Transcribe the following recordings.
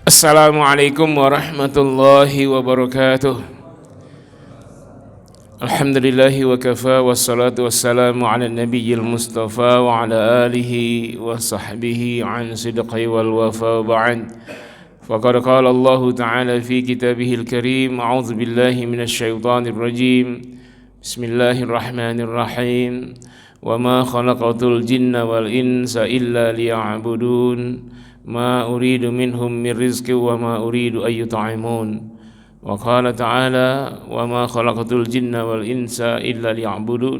Assalamualaikum warahmatullahi wabarakatuh. Alhamdulillahi wa kafa wassalatu wassalamu ala nabiyyil mustafa wa ala alihi wa sahbihi an sidqi wal wafa wa ba'd. Faqad qala Allah ta'ala fi kitabihil karim, a'udzu billahi minasy syaithanir rajim. Bismillahirrahmanirrahim. Wa ma khalaqatul jinna wal insa illa liya'budun. Ma uridu minhum min rizqin wa ma uridu an yut'imun. Wa qala ta'ala wa ma khalaqatul jinna wal insa illa liya'budun.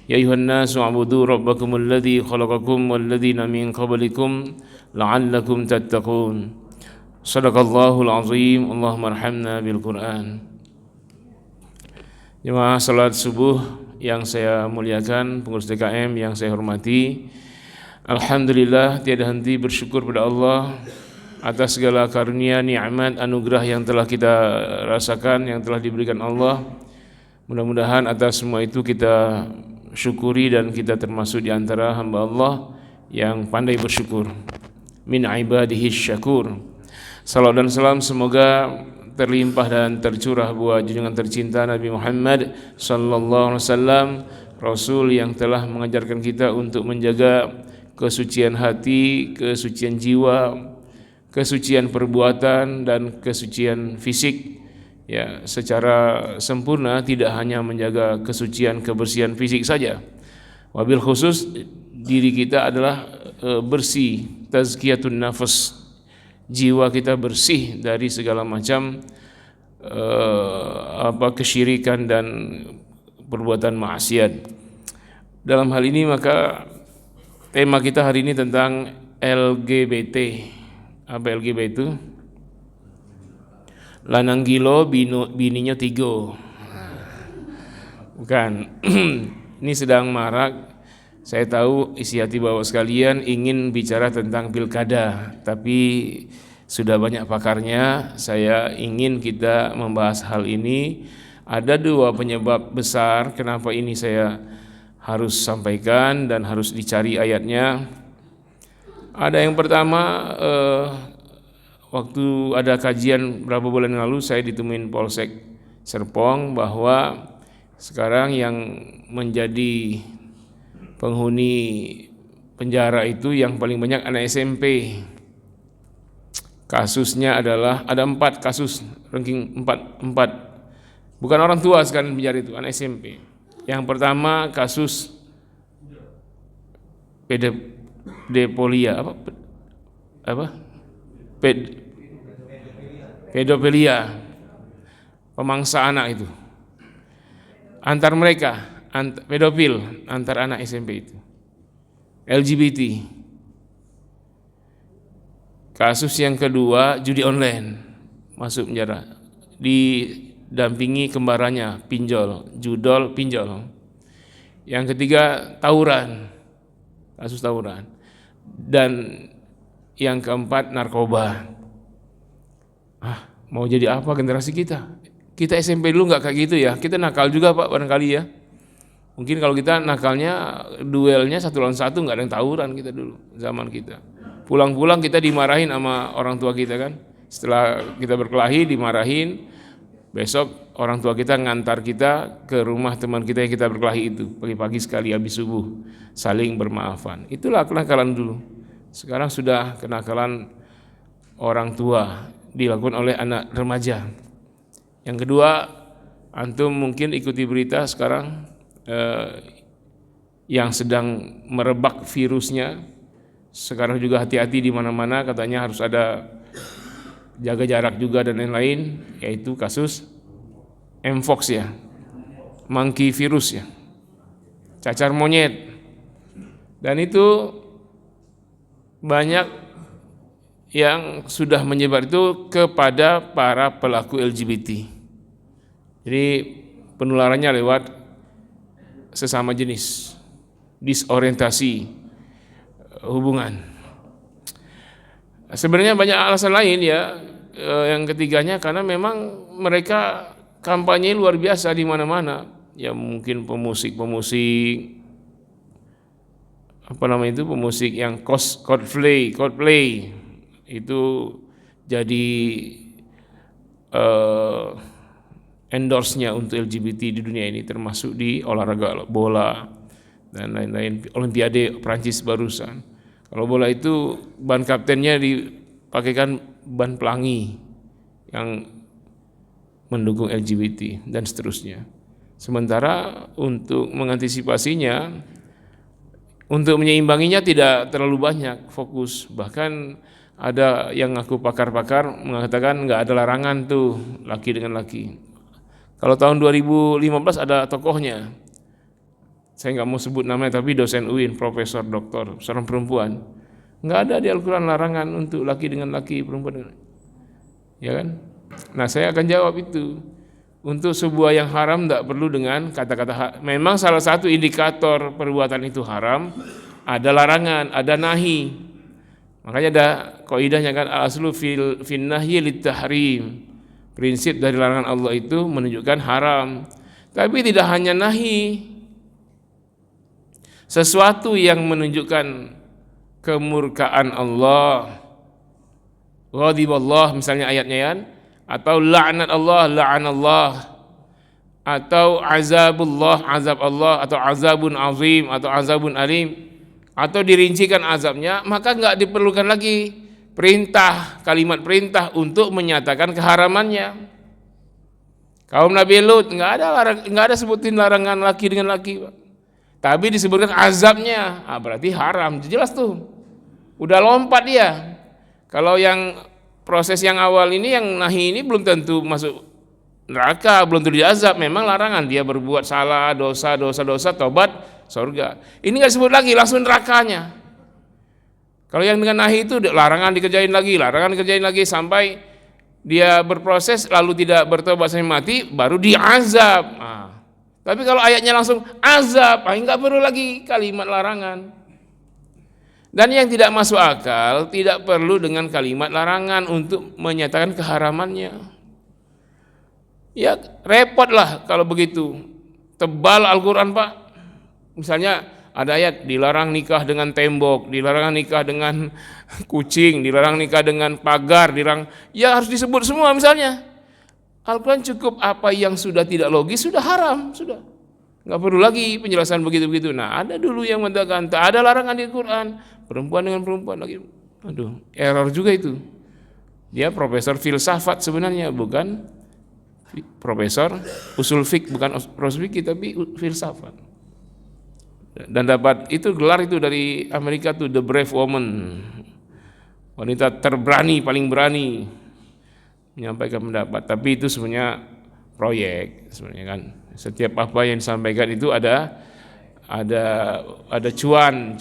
Ya ayuhan nasu u'budu rabbakumul ladzi khalaqakum wal ladzina min qablikum la'allakum tattaqun. Shadaqallahul azim. Allahumma arhamna bil Qur'an. Jemaah salat subuh yang saya muliakan, pengurus DKM yang saya hormati, alhamdulillah tiada henti bersyukur pada Allah atas segala karunia, nikmat, anugerah yang telah kita rasakan, yang telah diberikan Allah. Mudah-mudahan atas semua itu kita syukuri dan kita termasuk di antara hamba Allah yang pandai bersyukur. Min ibadihi syakur. Salawat dan salam semoga terlimpah dan tercurah buat junjungan tercinta Nabi Muhammad sallallahu alaihi wasallam, Rasul yang telah mengajarkan kita untuk menjaga kesucian hati, kesucian jiwa, kesucian perbuatan dan kesucian fisik ya secara sempurna, tidak hanya menjaga kesucian kebersihan fisik saja. Wabil khusus diri kita adalah bersih, tazkiyatun nafas, jiwa kita bersih dari segala macam kesyirikan dan perbuatan maksiat. Dalam hal ini maka tema kita hari ini tentang LGBT. Apa LGBT itu? Lanang gilo, bininya tigo. Bukan. Ini sedang marak. Saya tahu isi hati Bapak sekalian ingin bicara tentang pilkada, tapi sudah banyak pakarnya. Saya ingin kita membahas hal ini. Ada dua penyebab besar kenapa ini saya harus sampaikan dan harus dicari ayatnya. Ada yang pertama, waktu ada kajian berapa bulan lalu saya ditemuin Polsek Serpong bahwa sekarang yang menjadi penghuni penjara itu yang paling banyak anak SMP. Kasusnya adalah ada 4 kasus, ranking 4. Bukan orang tua sekarang penjara itu, anak SMP. Yang pertama kasus pedofilia, pedofilia, pemangsa anak itu. Antar mereka pedofil antar anak SMP itu. LGBT. Kasus yang kedua judi online, masuk penjara. Didampingi kembarannya, judol pinjol. Yang ketiga tawuran, kasus tawuran. Dan yang keempat narkoba. Mau jadi apa generasi kita? Kita SMP dulu nggak kayak gitu ya. Kita nakal juga Pak barangkali ya. Mungkin kalau kita nakalnya duelnya 1 lawan 1, nggak ada yang tawuran kita dulu zaman kita. Pulang-pulang kita dimarahin sama orang tua kita kan. Setelah kita berkelahi dimarahin, besok orang tua kita ngantar kita ke rumah teman kita yang kita berkelahi itu. Pagi-pagi sekali habis subuh, saling bermaafan. Itulah kenakalan dulu. Sekarang sudah kenakalan orang tua dilakukan oleh anak remaja. Yang kedua, antum mungkin ikuti berita sekarang yang sedang merebak virusnya. Sekarang juga hati-hati di mana-mana, katanya harus ada jaga jarak juga dan lain-lain, yaitu kasus Mpox ya, monkey virus ya, cacar monyet. Dan itu banyak yang sudah menyebar itu kepada para pelaku LGBT. Jadi penularannya lewat sesama jenis, disorientasi hubungan. Sebenarnya banyak alasan lain ya. Yang ketiganya karena memang mereka kampanye luar biasa di mana-mana. Ya mungkin pemusik pemusik yang Coldplay itu jadi endorse-nya untuk LGBT di dunia ini, termasuk di olahraga bola dan lain-lain. Olimpiade Prancis barusan. Kalau bola itu ban kaptennya dipakaikan ban pelangi yang mendukung LGBT dan seterusnya. Sementara untuk mengantisipasinya, untuk menyeimbanginya tidak terlalu banyak fokus. Bahkan ada yang ngaku pakar-pakar mengatakan nggak ada larangan tuh laki dengan laki. Kalau tahun 2015 ada tokohnya, saya nggak mau sebut namanya, tapi dosen UIN, profesor, doktor, seorang perempuan. Nggak ada di Al-Quran larangan untuk laki dengan laki, perempuan dengan, ya kan? Nah, saya akan jawab itu. Untuk sebuah yang haram tidak perlu dengan kata-kata. Memang salah satu indikator perbuatan itu haram ada larangan, ada nahi. Makanya ada kaidahnya kan, al-aslu fil nahyi lit-tahrim. Prinsip dari larangan Allah itu menunjukkan haram. Tapi tidak hanya nahi. Sesuatu yang menunjukkan kemurkaan Allah, ghadiballah misalnya ayatnya kan, atau la'nat Allah, la'anallah, atau azabullah, azab Allah, atau azabun azim, atau azabun alim, atau dirincikan azabnya, maka enggak diperlukan lagi perintah, kalimat perintah untuk menyatakan keharamannya. Kaum Nabi Lut enggak ada sebutin larangan laki dengan laki, Pak. Tapi disebutkan azabnya, berarti haram, jelas tuh. Udah lompat dia. Kalau yang proses yang awal ini, yang nahi ini belum tentu masuk neraka, belum tentu diazab. Memang larangan, dia berbuat salah, dosa, tobat, surga. Ini nggak disebut lagi, langsung nerakanya. Kalau yang dengan nahi itu larangan dikerjain lagi sampai dia berproses lalu tidak bertobat sampai mati, baru diazab. Tapi kalau ayatnya langsung azab, nggak perlu lagi kalimat larangan. Dan yang tidak masuk akal, tidak perlu dengan kalimat larangan untuk menyatakan keharamannya. Ya repot lah kalau begitu. Tebal Al-Quran, Pak. Misalnya ada ayat dilarang nikah dengan tembok, dilarang nikah dengan kucing, dilarang nikah dengan pagar, ya harus disebut semua misalnya. Al-Quran cukup apa yang sudah tidak logis, sudah haram, sudah. Nggak perlu lagi penjelasan begitu-begitu. Nah, ada dulu yang mengatakan tak ada larangan di Quran, perempuan dengan perempuan lagi. Aduh, error juga itu. Dia profesor filsafat sebenarnya, bukan profesor usul fiqh, bukan profesor fikih tapi filsafat. Dan dapat itu gelar itu dari Amerika tuh, the brave woman, wanita terberani, paling berani menyampaikan pendapat. Tapi itu sebenarnya proyek sebenarnya kan. Setiap apa yang disampaikan itu ada cuan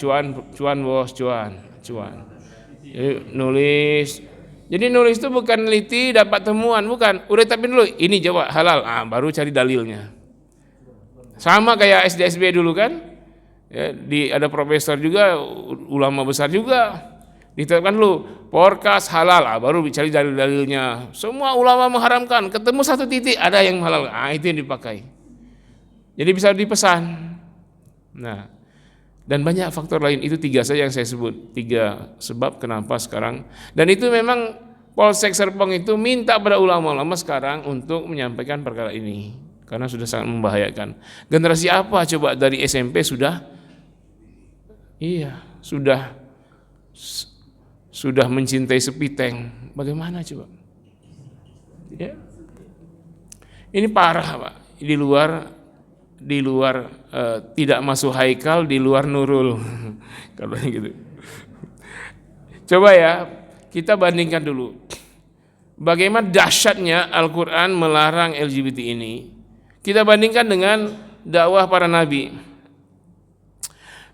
bos, cuan. Jadi nulis itu bukan neliti dapat temuan, bukan. Udah tapi dulu ini jawab halal, baru cari dalilnya. Sama kayak SDSB dulu kan. Ya, ada profesor juga, ulama besar juga, ditetapkan dulu porkas halal, baru cari dalil-dalilnya. Semua ulama mengharamkan, ketemu satu titik ada yang halal, itu yang dipakai. Jadi bisa dipesan. Nah, dan banyak faktor lain, itu 3 saja yang saya sebut, 3 sebab kenapa sekarang. Dan itu memang Polsek Serpong itu minta pada ulama-ulama sekarang untuk menyampaikan perkara ini, karena sudah sangat membahayakan. Generasi apa coba dari SMP sudah sudah mencintai sepiteng. Bagaimana coba? Ya. Ini parah, Pak. Di luar tidak masuk haikal, di luar nurul. Kalau gitu. Coba ya, kita bandingkan dulu. Bagaimana dahsyatnya Al-Quran melarang LGBT ini. Kita bandingkan dengan dakwah para nabi.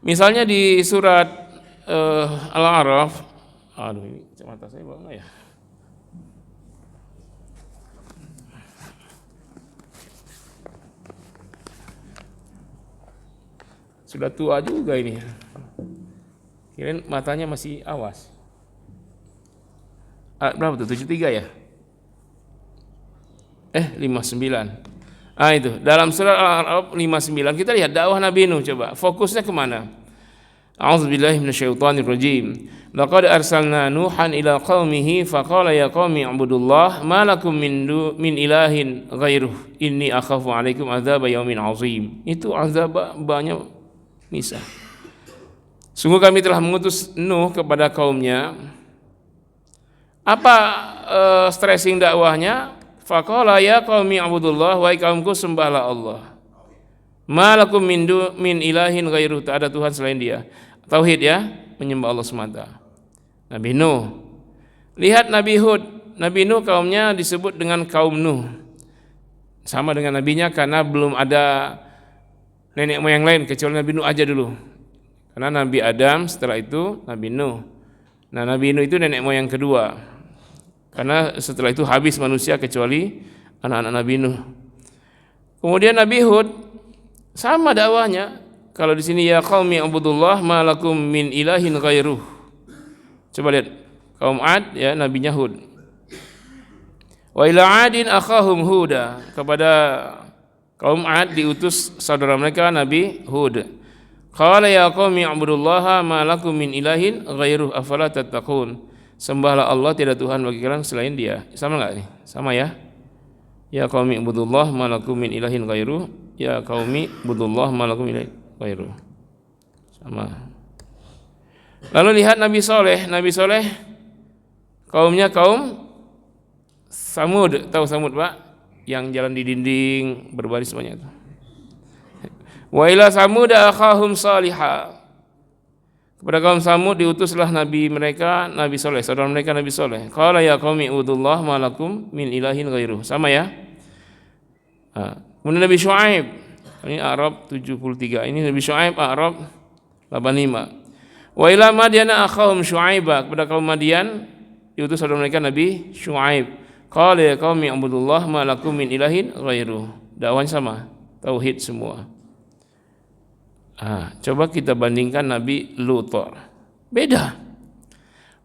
Misalnya di surat Al-A'raf, ini kacamata saya bawa nggak ya? Sudah tua juga ini. Kirain matanya masih awas. Berapa tuh? 73 ya? 59. Itu dalam surat Al-A'raf 59 kita lihat dakwah Nabi Nuh, coba fokusnya kemana? A'udzubillahi minasyaitonir rajim. Laqad arsalna Nuhan ila qaumihi faqala ya qaumi ibudullah ma lakum min ilahin ghairuh inni akhafu 'alaikum adzab yaumin 'azim. Itu azab banyak misah. Sungguh kami telah mengutus Nuh kepada kaumnya. Apa stressing dakwahnya? Faqala ya qaumi ibudullah, wahai kaumku sembahlah Allah. Ma lakum min ilahin ghairuh, tak ada Tuhan selain Dia. Tauhid ya, menyembah Allah semata. Nabi Nuh. Lihat Nabi Hud. Nabi Nuh kaumnya disebut dengan kaum Nuh. Sama dengan nabinya karena belum ada nenek moyang lain kecuali Nabi Nuh aja dulu. Karena Nabi Adam setelah itu Nabi Nuh. Nah, Nabi Nuh itu nenek moyang kedua. Karena setelah itu habis manusia kecuali anak-anak Nabi Nuh. Kemudian Nabi Hud sama dakwahnya. Kalau di sini ya qaumi ibudullah ma lakum min ilahin ghairuh. Coba lihat kaum Ad ya, nabinya Hud. Wa ila Adin akhahum Huda, kepada kaum Ad diutus saudara mereka Nabi Hud. Qala ya qaumi ibudullaha ma lakum min ilahin ghairuh afala tattaqun. Sembahlah Allah, tidak Tuhan bagi kalian selain Dia. Sama enggak nih? Sama ya. Ya qaumi ibudullah ma lakum min ilahin ghairuh. Ya qaumi ibudullah ma lakum min ilahin ghairuh. Sama. Lalu lihat Nabi Soleh kaumnya kaum Samud. Tahu Samud Pak? Yang jalan di dinding berbaris banyak itu. Wa ila Samud akhahum salihah. Kepada kaum Samud diutuslah nabi mereka Nabi Soleh, saudara mereka Nabi Soleh. Qala ya qaumi udullah ma lakum min ilahin ghairuh. Sama ya. Kemudian Nabi Syuaib, ini Arab 73. Ini Nabi Syuaib Arab 85. Wa ila Madyana akhahum Syuaibah, kepada kaum Madian diutus saudara mereka Nabi Syuaib. Qala ya qaumi ibudullah ma lakum min ilahin ghairuh. Dakwahnya sama, tauhid semua. Coba kita bandingkan Nabi Lut. Beda.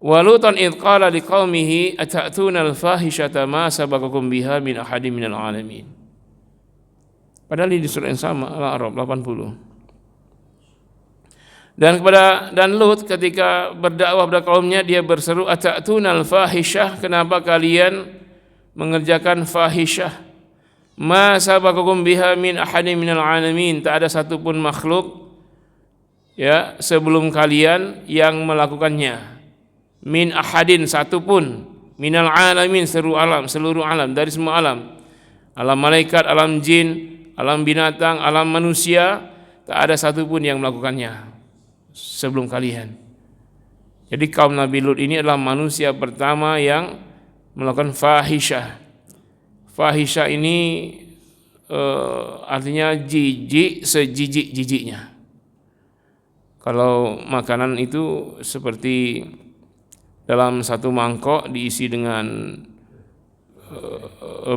Wa Lutan id qala liqaumihi atatuna al-fahishata ma sabaqakum biha min ahadin minal alamin. Padahal di surah yang sama, Al-A'raf 80. Dan Lut ketika berdakwah kepada kaumnya, dia berseru atatuna al-fahishah, kenapa kalian mengerjakan fahisyah? Ma sabaqakum biha min ahadin minal alamin, tak ada satupun makhluk ya sebelum kalian yang melakukannya. Min ahadin, satupun, minal alamin, seluruh alam, dari semua alam. Alam malaikat, alam jin, alam binatang, alam manusia, tak ada satupun yang melakukannya sebelum kalian. Jadi kaum Nabi Lut ini adalah manusia pertama yang melakukan fahisyah. Fahisyah ini artinya jijik sejijik-jijiknya. Kalau makanan itu seperti dalam satu mangkok diisi dengan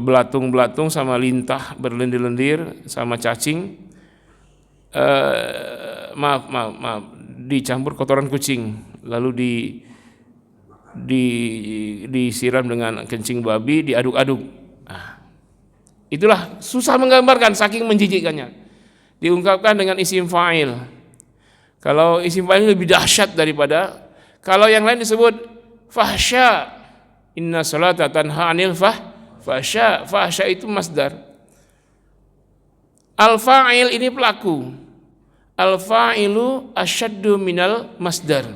belatung-belatung sama lintah berlendir-lendir sama cacing, maaf dicampur kotoran kucing, lalu disiram dengan kencing babi, diaduk-aduk. Itulah susah menggambarkan saking menjijikkannya. Diungkapkan dengan isim fa'il. Kalau isim fa'il lebih dahsyat daripada kalau yang lain disebut fahsya. Inna salata tanha 'anil fahsya. Fahsya itu masdar. Al-fa'il ini pelaku. Al-fa'ilu asyaddu minal masdar.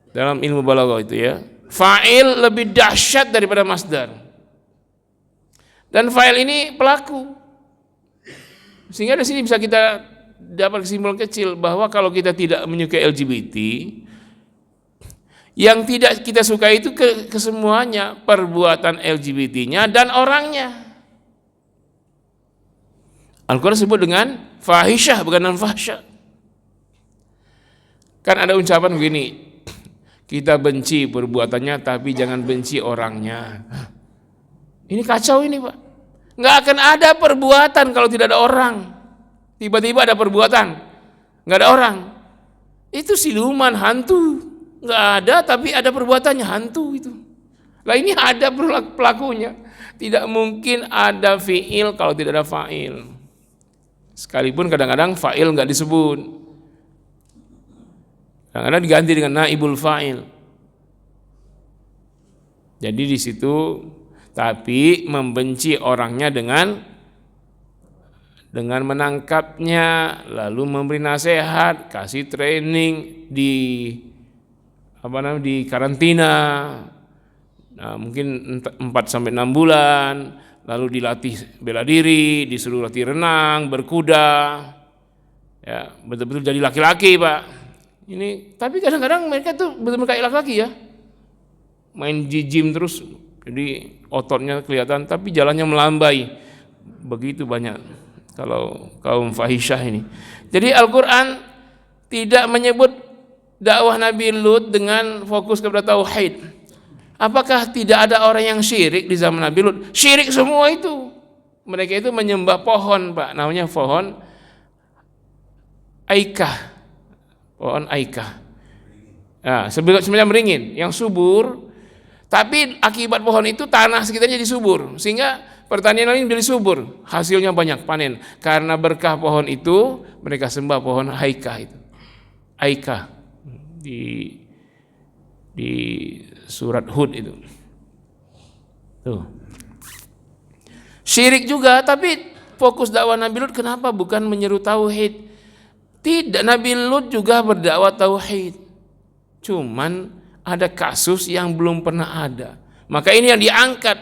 Dalam ilmu balaghah itu ya. Fa'il lebih dahsyat daripada masdar. Dan fa'il ini pelaku. Sehingga di sini bisa kita dapat kesimpulan kecil bahwa kalau kita tidak menyukai LGBT, yang tidak kita suka itu kesemuanya, perbuatan LGBT-nya dan orangnya. Al-Quran sebut dengan fahisyah, bukan non-fahsyah. Kan ada ucapan begini, kita benci perbuatannya tapi jangan benci orangnya. Ini kacau ini Pak. Nggak akan ada perbuatan kalau tidak ada orang. Tiba-tiba ada perbuatan, nggak ada orang. Itu siluman, hantu. Nggak ada tapi ada perbuatannya, hantu itu. Lah ini ada pelakunya. Tidak mungkin ada fi'il kalau tidak ada fa'il. Sekalipun kadang-kadang fa'il nggak disebut. Kadang-kadang diganti dengan naibul fa'il. Jadi di situ, tapi membenci orangnya dengan menangkapnya, lalu memberi nasihat, kasih training di karantina. Nah, mungkin 4-6 bulan, lalu dilatih bela diri, disuruh latih renang, berkuda. Ya, betul-betul jadi laki-laki, Pak. Ini, tapi kadang-kadang mereka tuh betul-betul kayak laki-laki ya. Main di gym terus, jadi ototnya kelihatan, tapi jalannya melambai. Begitu banyak kalau kaum fahisyah ini. Jadi Al-Quran tidak menyebut dakwah Nabi Lut dengan fokus kepada tauhid. Apakah tidak ada orang yang syirik di zaman Nabi Lut? Syirik semua itu. Mereka itu menyembah pohon, Pak. Namanya pohon Aikah. Pohon Aikah. Nah, sebenarnya beringin yang subur, tapi akibat pohon itu tanah sekitarnya jadi subur, sehingga pertanian lain jadi subur, hasilnya banyak panen. Karena berkah pohon itu, mereka sembah pohon Aikah itu. Aikah di surat Hud itu. Tuh. Syirik juga, tapi fokus dakwah Nabi Lut kenapa bukan menyeru tauhid? Tidak, Nabi Lut juga berdakwah tauhid. Cuman ada kasus yang belum pernah ada. Maka ini yang diangkat.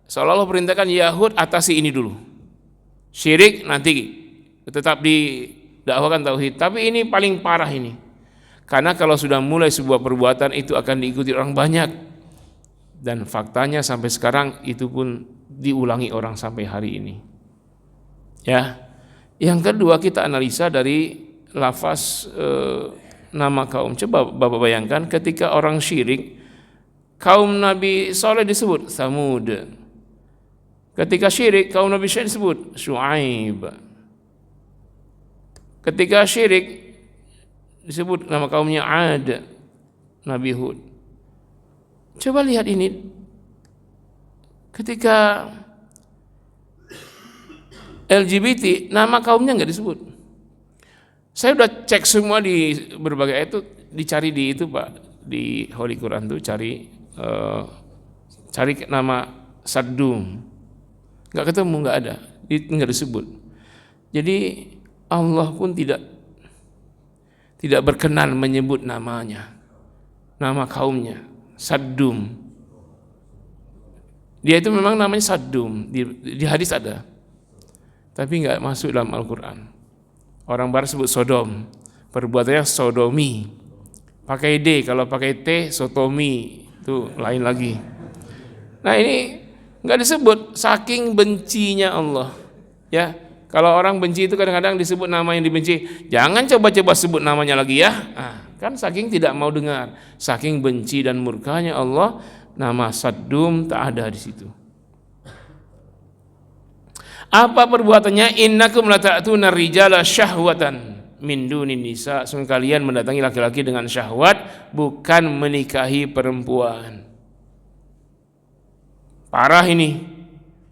Seolah-olah perintahkan Yahud atasi ini dulu. Syirik nanti tetap didakwakan tauhid. Tapi ini paling parah ini. Karena kalau sudah mulai sebuah perbuatan itu akan diikuti orang banyak. Dan faktanya sampai sekarang itu pun diulangi orang sampai hari ini. Ya. Yang kedua, kita analisa dari lafaz nama kaum. Coba Bapak bayangkan ketika orang syirik, kaum Nabi Saleh disebut Samud. Ketika syirik, kaum Nabi Syuaib disebut Syuaib. Ketika syirik disebut nama kaumnya Ad, Nabi Hud. Coba lihat ini. Ketika LGBT, nama kaumnya nggak disebut. Saya udah cek semua di berbagai ayat itu, dicari di itu Pak, di Holy Quran tuh cari nama Saddum, nggak ketemu, nggak ada, nggak disebut. Jadi Allah pun tidak berkenan menyebut namanya, nama kaumnya Saddum. Dia itu memang namanya Saddum, di hadis ada, tapi nggak masuk dalam Al-Quran. Orang barat sebut Sodom, perbuatannya sodomi, pakai D. Kalau pakai T, sotomi, itu lain lagi. Nah ini nggak disebut, saking bencinya Allah. Ya, kalau orang benci itu kadang-kadang disebut nama yang dibenci. Jangan coba-coba sebut namanya lagi ya. Nah, kan saking tidak mau dengar, saking benci dan murkanya Allah, nama Saddum tak ada di situ. Apa perbuatannya? Innakum lata'tuna rijala syahwatan min dunin nisa. Sungguh kalian mendatangi laki-laki dengan syahwat, bukan menikahi perempuan. Parah ini.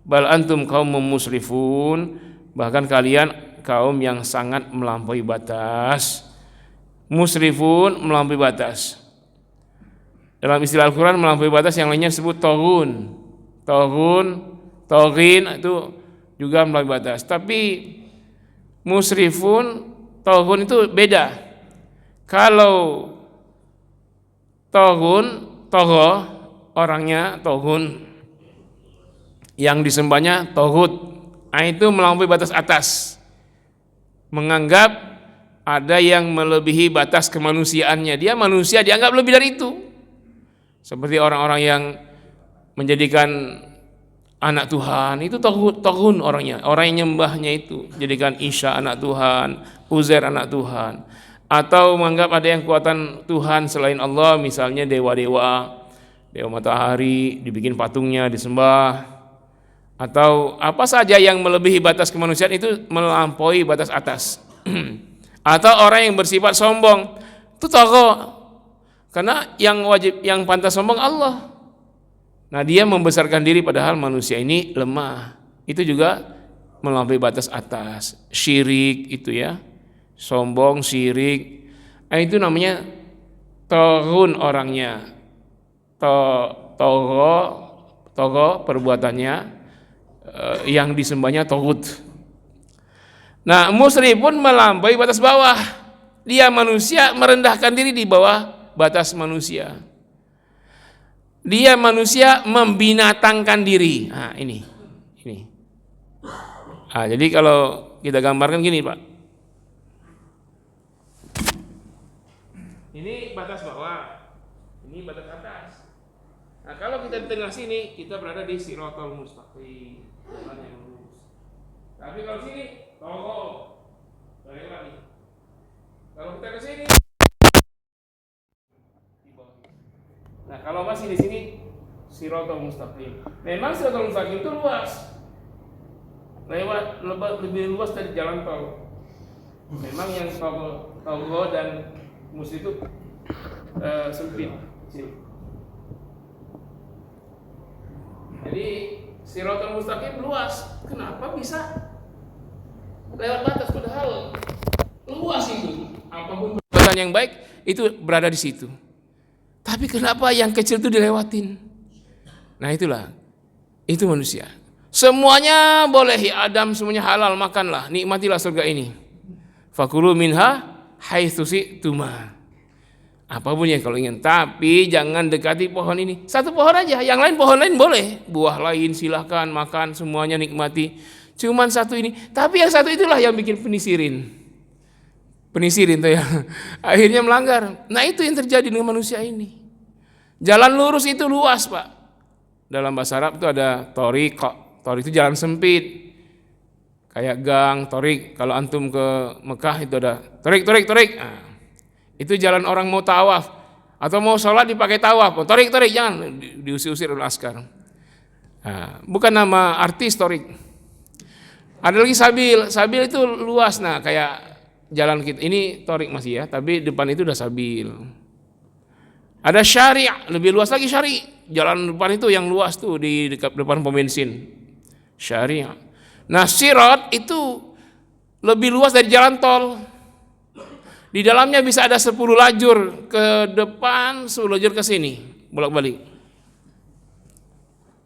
Bal antum kaum musrifun. Bahkan kalian kaum yang sangat melampaui batas. Musrifun, melampaui batas. Dalam istilah Al-Quran, melampaui batas yang lainnya disebut toghun. Toghin itu juga melampaui batas. Tapi musrifun, toghun itu beda. Kalau togho orangnya toghun, yang disembahnya toghut, itu melampaui batas atas, menganggap ada yang melebihi batas kemanusiaannya. Dia manusia, dianggap lebih dari itu. Seperti orang-orang yang menjadikan anak Tuhan, itu toghun orangnya, orang yang nyembahnya itu, jadikan Isa anak Tuhan, Uzair anak Tuhan, atau menganggap ada yang kuatan Tuhan selain Allah, misalnya dewa matahari, dibikin patungnya, disembah, atau apa saja yang melebihi batas kemanusiaan itu melampaui batas atas. Atau orang yang bersifat sombong, itu togho, karena yang pantas sombong Allah. Nah, dia membesarkan diri padahal manusia ini lemah. Itu juga melampaui batas atas. Syirik itu ya. Sombong, syirik. Itu namanya Toghun orangnya, togo perbuatannya, yang disembahnya togut. Nah, musrifun melampaui batas bawah. Dia manusia merendahkan diri di bawah batas manusia. Dia manusia membinatangkan diri. Nah, ini. Nah, jadi kalau kita gambarkan gini, Pak. Ini batas bawah, ini batas atas. Nah, kalau kita di tengah sini, kita berada di siratal mustaqim, jalan yang lurus. Tapi kalau sini, togo, lewat nih. Kalau kita ke sini, di bawah. Nah, kalau masih di sini, siratal mustaqim. Memang siratal mustaqim itu luas, lebih luas dari jalan tol. Memang yang togo dan mus itu sempit. Jadi siratal mustaqim luas. Kenapa bisa lewat batas? Padahal luas itu. Apapun perbuatan yang baik itu berada di situ. Tapi kenapa yang kecil itu dilewatin? Nah, itulah. Itu manusia. Semuanya boleh, ya Adam, semuanya halal, makanlah, nikmatilah surga ini. Fakulu minha haitsu syi'tuma. Apapun yang kalau ingin, tapi jangan dekati pohon ini. Satu pohon aja, yang lain pohon lain boleh. Buah lain silahkan makan, semuanya nikmati. Cuman satu ini, tapi yang satu itulah yang bikin penisirin tuh ya. Akhirnya melanggar. Nah, itu yang terjadi dengan manusia ini. Jalan lurus itu luas, Pak. Dalam bahasa Arab itu ada torik. Torik itu jalan sempit. Kayak gang, torik. Kalau antum ke Mekah itu ada torik. Nah, itu jalan orang mau tawaf atau mau sholat dipakai tawaf. Torik, jangan diusir-usir oleh askar. Nah, bukan nama artis torik. Ada lagi sabil itu luas. Nah, kayak jalan kita ini torik masih ya, tapi depan itu udah sabil. Ada syari', lebih luas lagi syari'. Jalan depan itu yang luas tuh di dekat depan pom bensin. Syari'. Nah, sirat itu lebih luas dari jalan tol. Di dalamnya bisa ada 10 lajur ke depan, 10 lajur ke sini, bolak-balik.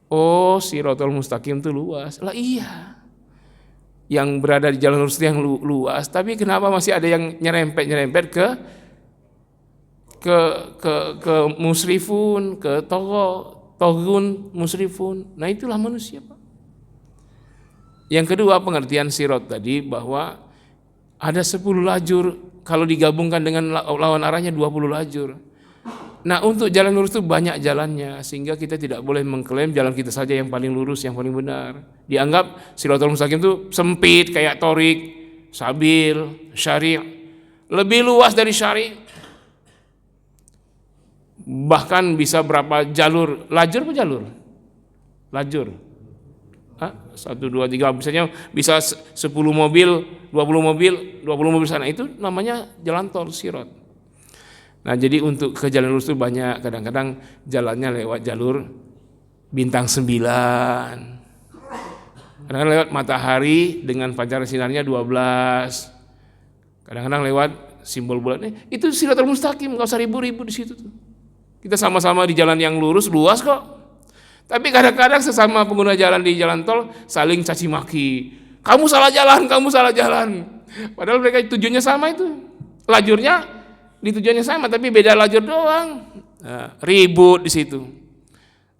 Oh, siratal mustaqim itu luas. Lah iya. Yang berada di jalan lurus yang luas, tapi kenapa masih ada yang nyerempet ke musrifun, ke togun musrifun. Nah, itulah manusia, Pak. Yang kedua, pengertian sirat tadi bahwa ada 10 lajur, kalau digabungkan dengan lawan arahnya 20 lajur. Nah, untuk jalan lurus itu banyak jalannya, sehingga kita tidak boleh mengklaim jalan kita saja yang paling lurus, yang paling benar. Dianggap siratal mustaqim itu sempit kayak torik, sabil, syari'. Lebih luas dari syari'. Bahkan bisa berapa jalur, lajur apa jalur? Lajur. 1, 2, 3, misalnya bisa 10 mobil, 20 mobil sana, itu namanya jalan tol sirat. Nah, jadi untuk ke jalan lurus itu banyak, kadang-kadang jalannya lewat jalur bintang 9. Kadang-kadang lewat matahari dengan pancaran sinarnya 12. Kadang-kadang lewat simbol bulan. Itu siratal mustaqim, enggak usah ribu-ribu di situ tuh. Kita sama-sama di jalan yang lurus, luas kok. Tapi kadang-kadang sesama pengguna jalan di jalan tol saling caci maki. Kamu salah jalan. Padahal mereka tujuannya sama itu. Lajurnya di tujuannya sama, tapi beda lajur doang. Nah, ribut di situ.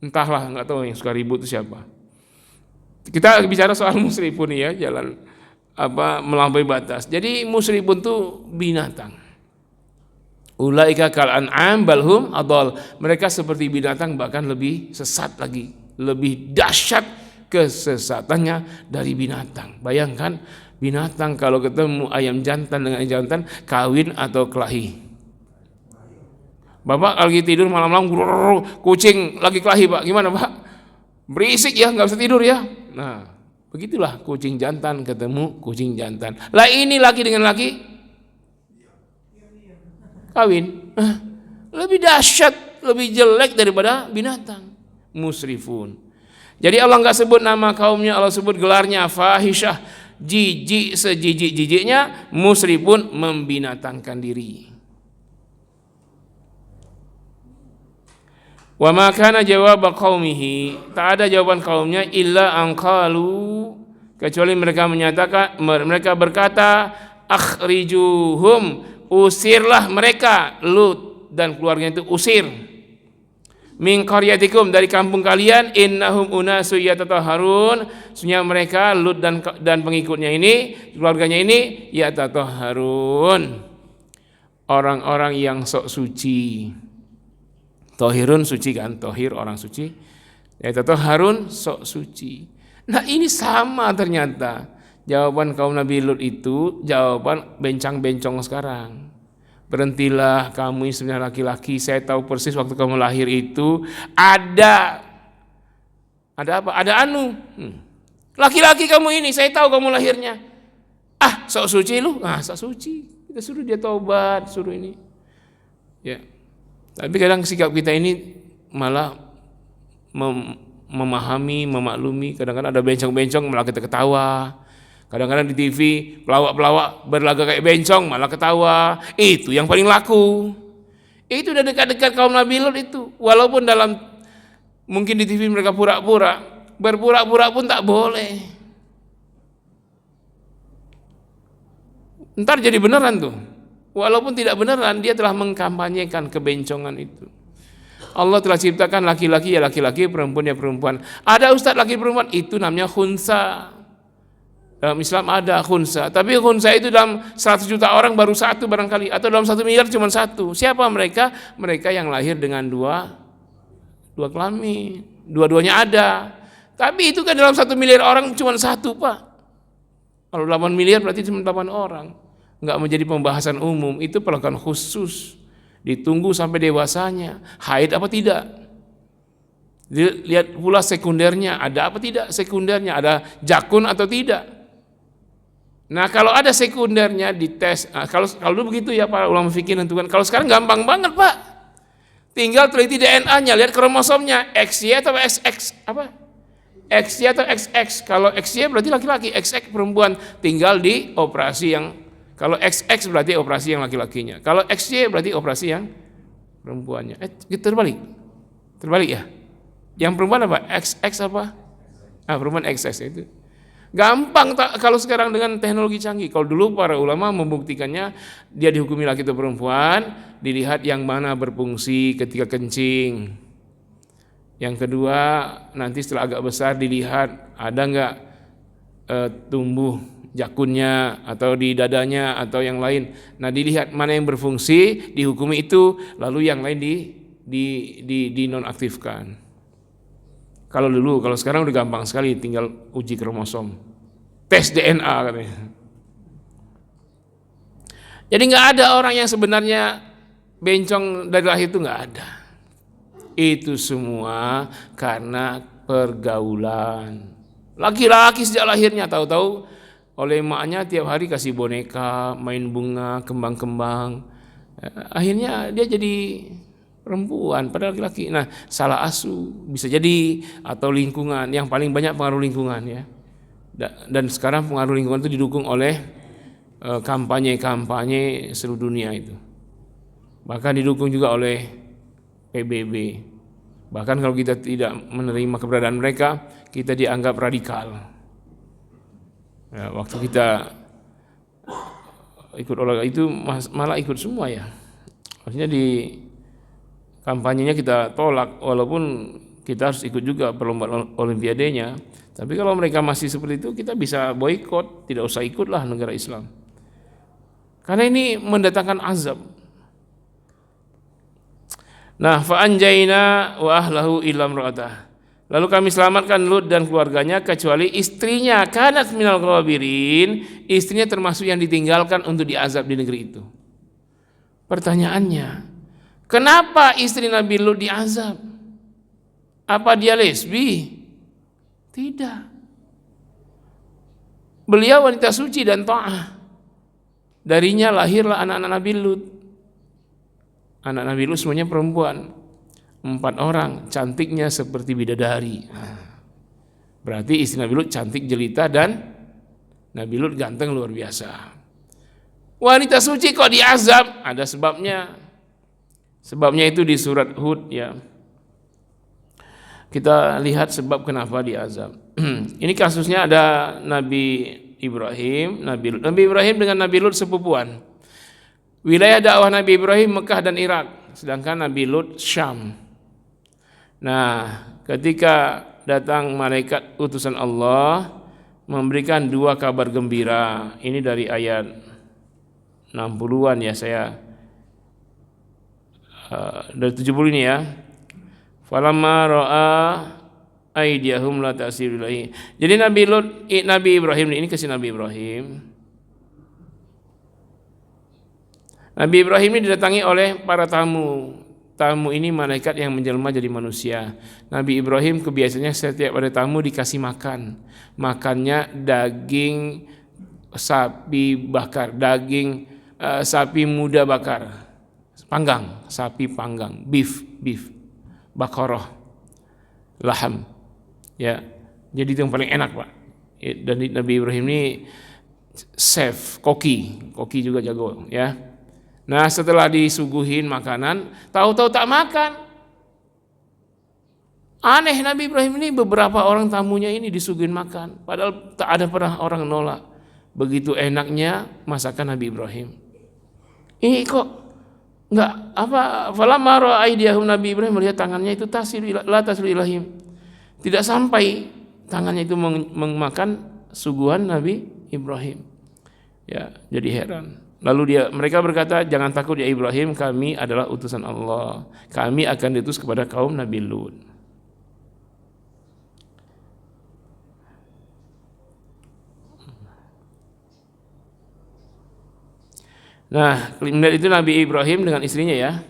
Entahlah, nggak tahu yang suka ribut itu siapa. Kita bicara soal musrifun ya, jalan melampaui batas. Jadi musrifun itu binatang. Ulaika kal an'am bal hum adall. Mereka seperti binatang, bahkan lebih sesat lagi, lebih dahsyat kesesatannya dari binatang. Bayangkan binatang kalau ketemu ayam jantan dengan ayam jantan, kawin atau kelahi. Bapak lagi tidur malam-malam, kucing lagi kelahi, Pak. Gimana, Pak? Berisik ya, nggak bisa tidur ya. Nah, begitulah kucing jantan ketemu kucing jantan. Lah ini laki dengan laki kawin. Lebih dahsyat, lebih jelek daripada binatang. Musrifun. Jadi Allah nggak sebut nama kaumnya, Allah sebut gelarnya fahisyah, jijik sejijik-jijiknya. Musrifun membinatangkan diri. Wa ma kana jawab qaumihi, tak ada jawaban kaumnya illa anqalu, kecuali mereka menyatakan, mereka berkata, akhrijuhum, usirlah mereka, Lut dan keluarganya itu usir, min qaryatikum, dari kampung kalian, innahum unasu yatatahharun, sesungguhnya mereka Lut dan pengikutnya ini, keluarganya ini, yatatahharun, orang-orang yang sok suci. Tohirun suci kan, tohir orang suci, yatatahharun sok suci. Nah ini sama ternyata jawaban kaum Nabi Lut itu jawaban bencang-bencong sekarang. Berhentilah kamu ini sebenarnya laki-laki, saya tahu persis waktu kamu lahir itu ada apa? Ada laki-laki kamu ini, saya tahu kamu lahirnya. Sok suci lu, sok suci. Kita suruh dia taubat, suruh ini. Ya. Tapi kadang sikap kita ini malah memahami, memaklumi. Kadang-kadang ada bencong-bencong malah kita ketawa. Kadang-kadang di TV pelawak-pelawak berlaga kayak bencong malah ketawa. Itu yang paling laku. Itu udah dekat-dekat kaum Nabi Lut itu. Walaupun mungkin di TV mereka pura-pura, berpura-pura pun tak boleh. Ntar jadi beneran tuh. Walaupun tidak beneran, dia telah mengkampanyekan kebencongan itu. Allah telah ciptakan laki-laki ya laki-laki, perempuan ya perempuan. Ada ustadz laki perempuan, itu namanya khunsa. Dalam Islam ada khunsa, tapi khunsa itu dalam 100 juta orang baru satu barangkali, atau dalam 1 miliar cuma satu. Siapa mereka? Mereka yang lahir dengan dua kelamin, dua-duanya ada. Tapi itu kan dalam 1 miliar orang cuma satu, Pak. Kalau 8 miliar berarti cuma 8 orang. Enggak menjadi pembahasan umum, itu perlakuan khusus. Ditunggu sampai dewasanya, haid apa tidak. Lihat pula sekundernya, ada apa tidak sekundernya, ada jakun atau tidak. Nah kalau ada sekundernya dites, kalau dulu begitu ya para ulama fikih tentukan. Kalau sekarang gampang banget Pak, tinggal teliti DNA-nya, lihat kromosomnya, XY atau XX apa? XY atau XX. Kalau XY berarti laki-laki, XX perempuan, tinggal di operasi yang, kalau XX berarti operasi yang laki-lakinya, kalau XY berarti operasi yang perempuannya. Terbalik ya. Yang perempuan apa? XX apa? Perempuan XX itu. Gampang tak kalau sekarang dengan teknologi canggih. Kalau dulu para ulama membuktikannya, dia dihukumi laki atau perempuan, dilihat yang mana berfungsi ketika kencing. Yang kedua, nanti setelah agak besar dilihat ada enggak tumbuh jakunnya atau di dadanya atau yang lain. Nah, dilihat mana yang berfungsi, dihukumi itu, lalu yang lain di nonaktifkan. Kalau dulu, kalau sekarang udah gampang sekali, tinggal uji kromosom, tes DNA katanya. Jadi nggak ada orang yang sebenarnya bencong dari lahir itu, nggak ada. Itu semua karena pergaulan. Laki-laki sejak lahirnya tahu-tahu oleh emaknya tiap hari kasih boneka, main bunga, kembang-kembang. Akhirnya dia jadi perempuan pada laki-laki. Nah, salah asuh bisa jadi, atau lingkungan, yang paling banyak pengaruh lingkungan ya. Dan sekarang pengaruh lingkungan itu didukung oleh kampanye seluruh dunia itu. Bahkan didukung juga oleh PBB. Bahkan kalau kita tidak menerima keberadaan mereka, kita dianggap radikal. Ya, waktu kita ikut olahraga itu malah ikut semua ya. Maksudnya di kampanyenya kita tolak, walaupun kita harus ikut juga perlombaan olimpiadenya. Tapi kalau mereka masih seperti itu, kita bisa boikot, tidak usah ikutlah negara Islam. Karena ini mendatangkan azab. Nah, fa'anjaina wa ahlahu illa imra'atah. Lalu kami selamatkan Lut dan keluarganya kecuali istrinya, kanat minal ghabirin, istrinya termasuk yang ditinggalkan untuk diazab di negeri itu. Pertanyaannya, kenapa istri Nabi Lut diazab? Apa dia lesbi? Tidak. Beliau wanita suci dan ta'ah. Darinya lahirlah anak-anak Nabi Lut. Anak Nabi Lut semuanya perempuan. 4 orang, cantiknya seperti bidadari. Berarti istri Nabi Lut cantik jelita dan Nabi Lut ganteng luar biasa. Wanita suci kok diazab? Ada sebabnya. Sebabnya itu di surat Hud ya. Kita lihat sebab kenapa diazab. Ini kasusnya ada Nabi Ibrahim, Nabi Ibrahim dengan Nabi Lut sepupuan. Wilayah dakwah Nabi Ibrahim Mekah dan Irak, sedangkan Nabi Lut Syam. Nah, ketika datang malaikat utusan Allah memberikan 2 kabar gembira. Ini dari ayat 60-an ya, saya dari 70 ini ya. Falamma ra'a aydiyahum la ta'siru ilaihi. Jadi Nabi Ibrahim ini kasih Nabi Ibrahim. Nabi Ibrahim ini didatangi oleh para tamu. Tamu ini malaikat yang menjelma jadi manusia. Nabi Ibrahim kebiasaannya setiap ada tamu dikasih makan. Makannya daging sapi bakar, daging sapi muda bakar. Panggang, sapi panggang, beef. Baqarah, laham, ya. Jadi itu yang paling enak, Pak. Dan Nabi Ibrahim ini chef, koki juga jago, ya. Nah, setelah disuguhin makanan, tahu-tahu tak makan. Aneh, Nabi Ibrahim ini beberapa orang tamunya ini disuguhin makan, padahal tak ada pernah orang nolak. Begitu enaknya masakan Nabi Ibrahim. Ini kok enggak apa, falamma ra'a aydiyahum, Nabi Ibrahim melihat tangannya itu la tasilu ilahim, tidak sampai tangannya itu memakan suguhan Nabi Ibrahim. Ya, jadi heran. Lalu mereka berkata, jangan takut ya Ibrahim, kami adalah utusan Allah, kami akan diutus kepada kaum Nabi Lut. Nah, kemudian itu Nabi Ibrahim dengan istrinya ya.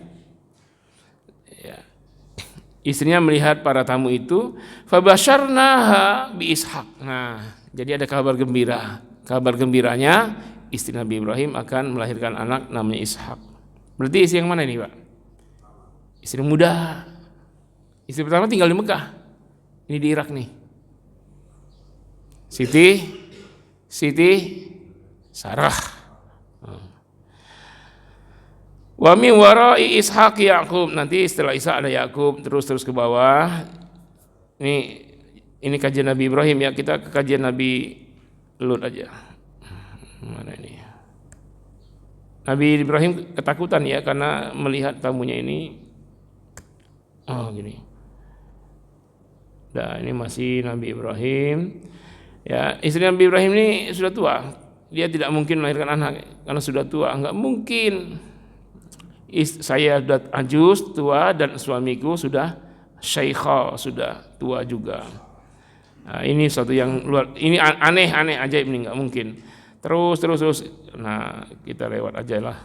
Istrinya melihat para tamu itu, fabasyarnaha bi Ishaq. Nah, jadi ada kabar gembira. Kabar gembiranya istri Nabi Ibrahim akan melahirkan anak namanya Ishaq. Berarti istri yang mana ini, Pak? Istri muda. Istri pertama tinggal di Mekah. Ini di Irak nih. Siti Sarah. Wa min wara'i Ishaq Yaqub. Nanti setelah Ishak ada Yaqub, terus ke bawah. Ini kajian Nabi Ibrahim ya, kita ke kajian Nabi Lut aja. Mana ini? Nabi Ibrahim ketakutan ya karena melihat tamunya ini. Oh, gini. Nah, ini masih Nabi Ibrahim. Ya, istri Nabi Ibrahim ini sudah tua. Dia tidak mungkin melahirkan anak karena sudah tua, enggak mungkin. Saya sudah ajuz, tua, dan suamiku sudah syaikha, sudah tua juga. Nah, ini suatu yang luar, ini aneh ajaib, ini nggak mungkin. Terus. Nah, kita lewat aja lah.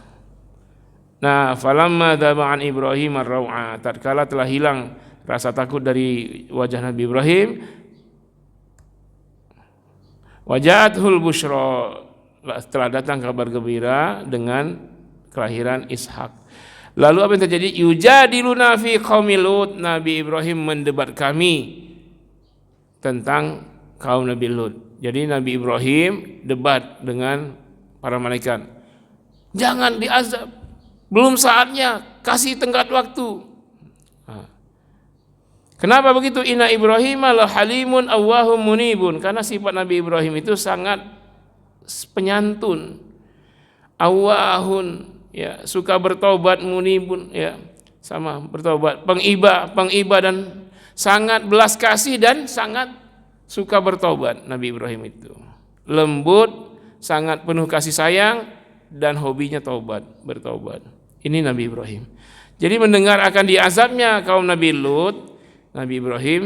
Nah, falamma dzaba'an Ibrahim ar-rau'a, tatkala telah hilang rasa takut dari wajah Nabi Ibrahim, waja'athul busyra, setelah datang kabar gembira dengan kelahiran Ishak. Lalu apa yang terjadi? Yujadiluna fi qaumi Lut, Nabi Ibrahim mendebat kami tentang kaum Nabi Lut. Jadi Nabi Ibrahim debat dengan para malaikat. Jangan diazab, belum saatnya, kasih tenggat waktu. Kenapa begitu? Inna Ibrahim la halimun awwahum munibun. Karena sifat Nabi Ibrahim itu sangat penyantun, awahun, ya, suka bertobat, munibun, ya, sama bertobat, pengiba dan sangat belas kasih dan sangat suka bertobat. Nabi Ibrahim itu lembut, sangat penuh kasih sayang dan hobinya bertobat. Ini Nabi Ibrahim. Jadi mendengar akan diazabnya kaum Nabi Lut, Nabi Ibrahim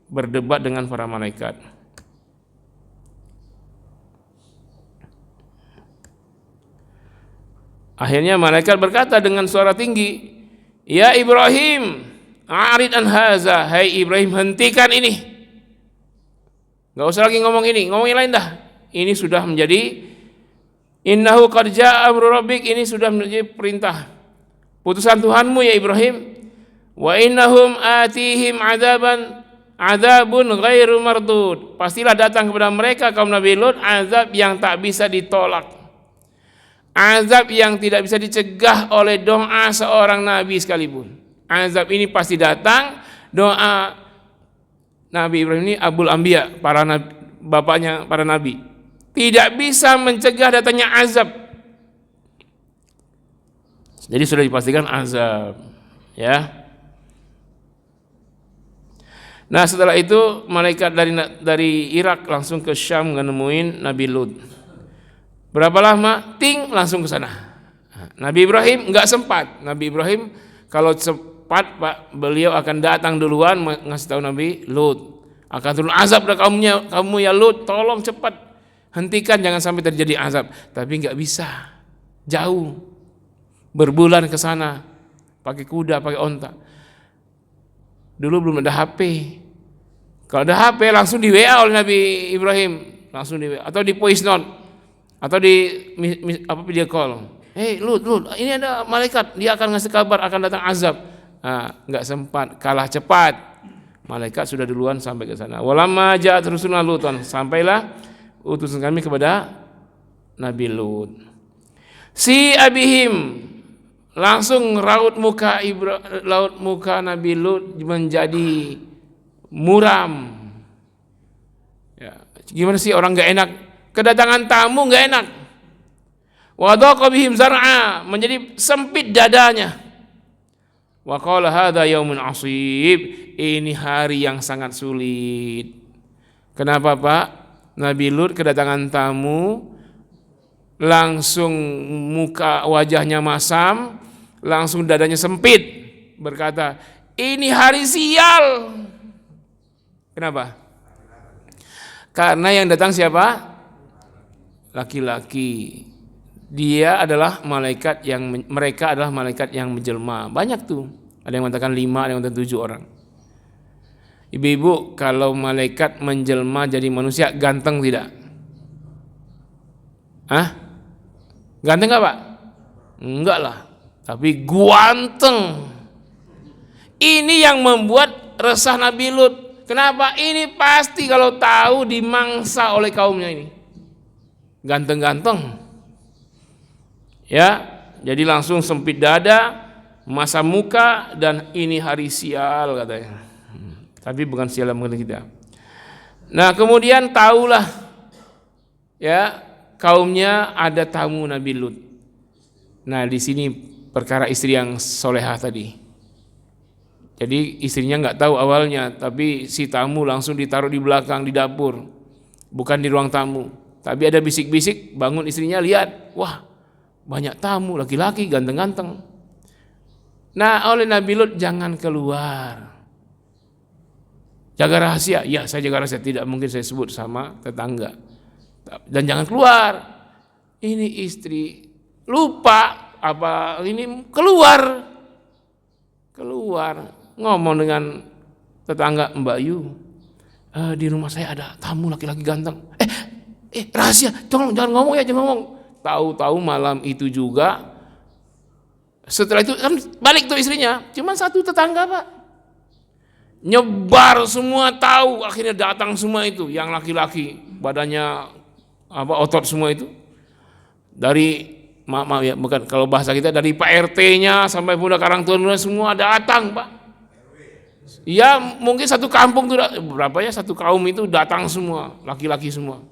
berdebat dengan para malaikat. Akhirnya malaikat berkata dengan suara tinggi, "Ya Ibrahim, a'rid an haza." Hai Ibrahim, hentikan ini. Enggak usah lagi ngomong ini, ngomong yang lain dah. Ini sudah menjadi innahu qad jaa'a amru rabbik, ini sudah menjadi perintah putusan Tuhanmu ya Ibrahim. Wa innahum atihim adzabun ghairu mardud. Pastilah datang kepada mereka kaum Nabi Lut azab yang tak bisa ditolak. Azab yang tidak bisa dicegah oleh doa seorang nabi sekalipun. Azab ini pasti datang, doa Nabi Ibrahim ini Abul Anbiya, para nabi, bapaknya para nabi. Tidak bisa mencegah datangnya azab. Jadi sudah dipastikan azab, ya. Nah, setelah itu malaikat dari Irak langsung ke Syam nemuin Nabi Lut. Berapa lama? Langsung ke sana. Nabi Ibrahim nggak sempat. Nabi Ibrahim kalau cepat Pak, beliau akan datang duluan ngasih tahu Nabi Lut. Akan turun azab dari kamu ya Lut, tolong cepat hentikan jangan sampai terjadi azab. Tapi nggak bisa. Jauh. Berbulan ke sana pakai kuda, pakai onta. Dulu belum ada HP. Kalau ada HP langsung di WA oleh Nabi Ibrahim, langsung di WA atau di voice note atau di video call. Hei Lut, ini ada malaikat, dia akan ngasih kabar akan datang azab. Nggak sempat, kalah cepat. Malaikat sudah duluan sampai ke sana. Walamma ja'at rusuluna Luton, sampailah utusan kami kepada Nabi Lut. Si abihim, langsung raut muka Nabi Lut menjadi muram. Ya, gimana sih orang nggak enak? Kedatangan tamu nggak enak. Wa dhaqa bihim zar'a, menjadi sempit dadanya. Wa qala hadza yaumun asib, ini hari yang sangat sulit. Kenapa Pak? Nabi Lut kedatangan tamu, langsung muka wajahnya masam, langsung dadanya sempit, berkata, ini hari sial. Kenapa? Karena yang datang siapa? Laki-laki. Dia adalah mereka adalah malaikat yang menjelma. Banyak tuh. Ada yang mengatakan 5, ada yang mengatakan 7 orang. Ibu-ibu, kalau malaikat menjelma jadi manusia, ganteng tidak? Ganteng nggak Pak? Enggak lah, tapi ganteng. Ini yang membuat resah Nabi Lut. Kenapa? Ini pasti kalau tahu dimangsa oleh kaumnya ini. Ganteng-ganteng. Ya, jadi langsung sempit dada, masa muka, dan ini hari sial katanya. Tapi bukan sial mengenai kita. Nah, kemudian tahulah ya, kaumnya ada tamu Nabi Lut. Nah, di sini perkara istri yang solehah tadi. Jadi istrinya nggak tahu awalnya, tapi si tamu langsung ditaruh di belakang di dapur, bukan di ruang tamu. Tapi ada bisik-bisik, bangun istrinya lihat, wah banyak tamu laki-laki ganteng-ganteng. Nah, oleh Nabi Lut jangan keluar, jaga rahasia. Ya, saya jaga rahasia, tidak mungkin saya sebut sama tetangga. Dan jangan keluar. Ini istri lupa apa ini keluar ngomong dengan tetangga, Mbak Yu, di rumah saya ada tamu laki-laki ganteng. Rahasia, jangan ngomong ya, jangan ngomong. Tahu-tahu malam itu juga, setelah itu kan balik tuh istrinya, cuma satu tetangga Pak, nyebar semua tahu, akhirnya datang semua itu, yang laki-laki badannya otot semua itu, dari maaf ya, bukan kalau bahasa kita dari Pak RT-nya sampai budak karang tua semua datang Pak. Ya mungkin satu kampung tuh berapa ya, satu kaum itu datang semua, laki-laki semua,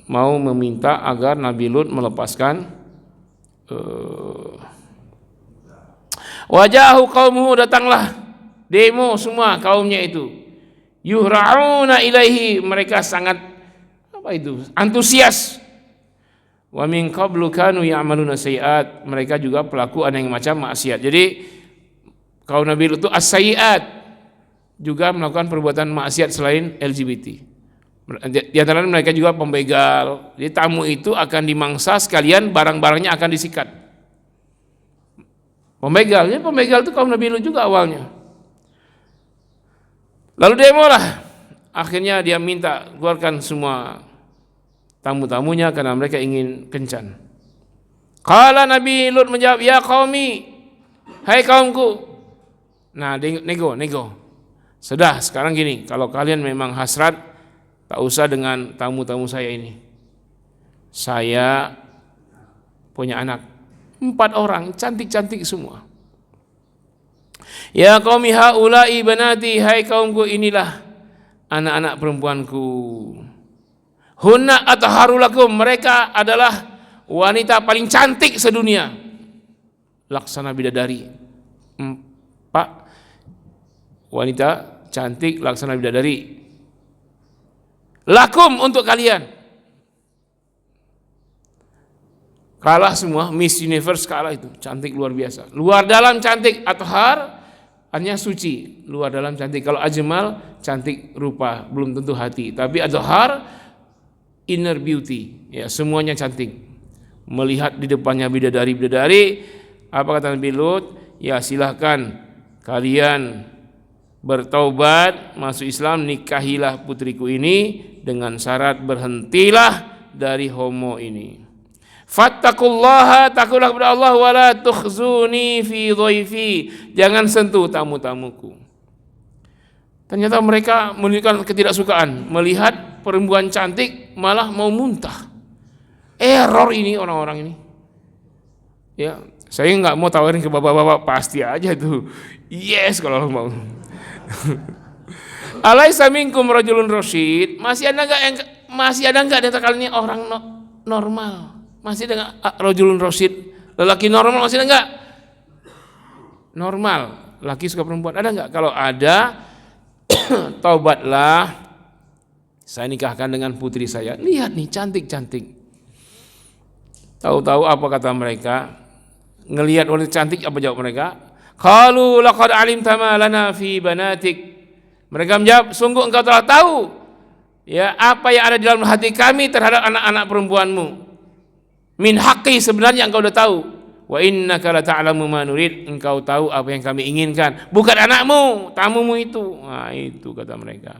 mau meminta agar Nabi Lut melepaskan. Wajahu qaumuhu, datanglah demo semua kaumnya itu. Yuhra'una ilaihi, mereka sangat antusias. Wa min qablu kanu ya'maluna sayiat, mereka juga pelaku aneh macam maksiat. Jadi kaum Nabi Lut itu as-sayiat, juga melakukan perbuatan maksiat selain LGBT. Di antara mereka juga pembegal. Jadi tamu itu akan dimangsa sekalian barang-barangnya akan disikat. Pembegal itu kaum Nabi Lut juga awalnya. Lalu demo lah. Akhirnya dia minta keluarkan semua tamu-tamunya karena mereka ingin kencan. Qala Nabi Lut menjawab, ya qaumi, hai kaumku. Nah, nego. Sudah, sekarang gini, kalau kalian memang hasrat, tak usah dengan tamu-tamu saya ini. Saya punya anak 4 orang, cantik-cantik semua. Ya qaumi haula'i banati, hai kaumku, inilah anak-anak perempuanku. Hunna atharu lakum, mereka adalah wanita paling cantik sedunia. Laksana bidadari. 4 wanita cantik laksana bidadari. Lakum, untuk kalian. Kalah semua, Miss Universe kalah itu, cantik luar biasa. Luar dalam cantik, athhar hanya suci, luar dalam cantik. Kalau ajmal cantik rupa, belum tentu hati. Tapi athhar inner beauty, ya semuanya cantik. Melihat di depannya bidadari-bidadari, apa kata Nabi Lut? Ya silahkan kalian bertaubat, masuk Islam, nikahilah putriku ini dengan syarat berhentilah dari homo ini. Fattaqullaha, takutlah kepada Allah, wala tukhzuni fi dhaifi, jangan sentuh tamu-tamuku. Ternyata mereka menunjukkan ketidaksukaan, melihat perempuan cantik malah mau muntah. Error ini orang-orang ini. Ya, saya nggak mau tawarin ke bapak-bapak, pasti aja tuh yes kalau mau. Alaisa minkum rajulun rasyid, masih ada enggak di antara kalian ini orang normal? Masih ada rajulun rasyid, lelaki normal masih ada enggak? Normal, laki suka perempuan, ada enggak? Kalau ada, taubatlah, saya nikahkan dengan putri saya. Lihat nih, cantik-cantik. Tahu-tahu apa kata mereka? Ngelihat wanita cantik, apa jawab mereka? Qalu laqad alimta ma lana fi banatik. Mereka menjawab, sungguh engkau telah tahu ya apa yang ada di dalam hati kami terhadap anak-anak perempuanmu. Min haqqi, sebenarnya engkau sudah tahu. Wa innaka la ta'lamu ma nurid, engkau tahu apa yang kami inginkan, bukan anakmu, tamumu itu. Nah, itu kata mereka.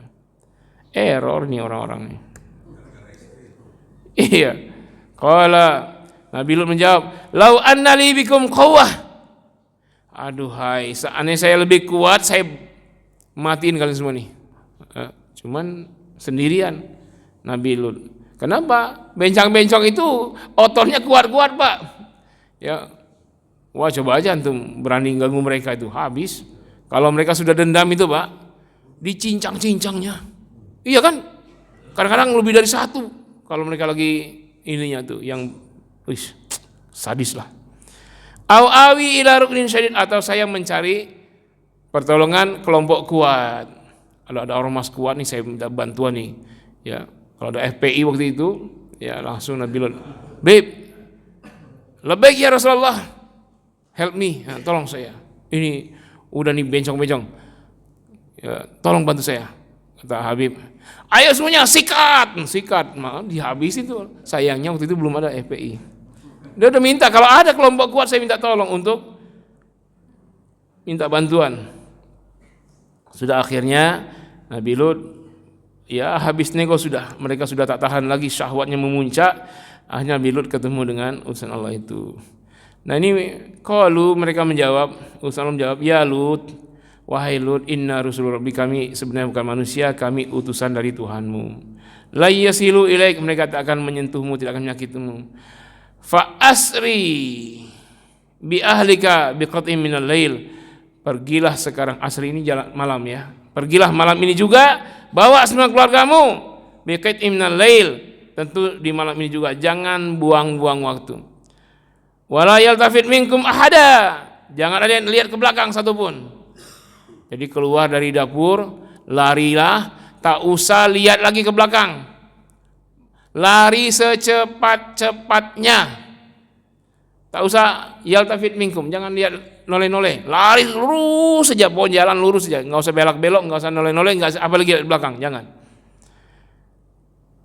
Error nih orang-orang nih. Iya. Qala, Nabi Lut menjawab, "Lau anna li bikum quwwah." Aduhai, seandainya saya lebih kuat, saya matiin kalian semua nih. Cuman sendirian Nabi Lut. Kenapa? Bencong-bencong itu ototnya kuat-kuat, Pak. Ya, wah coba aja antum berani ganggu mereka itu, habis. Kalau mereka sudah dendam itu, Pak, dicincang-cincangnya. Iya kan? Kadang-kadang lebih dari satu. Kalau mereka lagi ininya tuh, yang sadis lah. Au awi ila ruknin syadid, atau saya mencari pertolongan kelompok kuat. Kalau ada ormas kuat nih, saya minta bantuan nih. Ya, kalau ada FPI waktu itu, ya langsung Nabi Lut, "Beb, lebih ya Rasulullah, help me, nah, tolong saya. Ini udah nih bencong-bencong. Ya, tolong bantu saya." Kata Habib, "Ayo semuanya sikat." Malah dihabisin tuh. Sayangnya waktu itu belum ada FPI. Dia udah minta kalau ada kelompok kuat saya minta tolong untuk minta bantuan. Sudah akhirnya Nabi Lut ya habis nego sudah, mereka sudah tak tahan lagi, syahwatnya memuncak. Akhirnya Nabi Lut ketemu dengan utusan Allah itu. Nah ini qalu, mereka menjawab, utusan Allah menjawab, "Ya Lut, wahai Lut, inna rusul rabbi, kami sebenarnya bukan manusia, kami utusan dari Tuhanmu. La yasilu ilaik, mereka tak akan menyentuhmu, tidak akan menyakitimu. Fa asri bi ahlika bi qat'in minal lail." Pergilah sekarang, asri ini jalan malam ya. Pergilah malam ini juga, bawa semua keluargamu bi qat'in minal lail, tentu di malam ini juga, jangan buang-buang waktu. Wala yaltafit minkum ahada, jangan ada yang lihat ke belakang satupun. Jadi keluar dari dapur, larilah, tak usah lihat lagi ke belakang. Lari secepat-cepatnya. Tak usah yaltafit minkum, jangan lihat noleh-noleh. Lari lurus saja, pokoknya jalan lurus saja, enggak usah belok-belok, enggak usah noleh-noleh, enggak usah apalagi lihat ke belakang, jangan.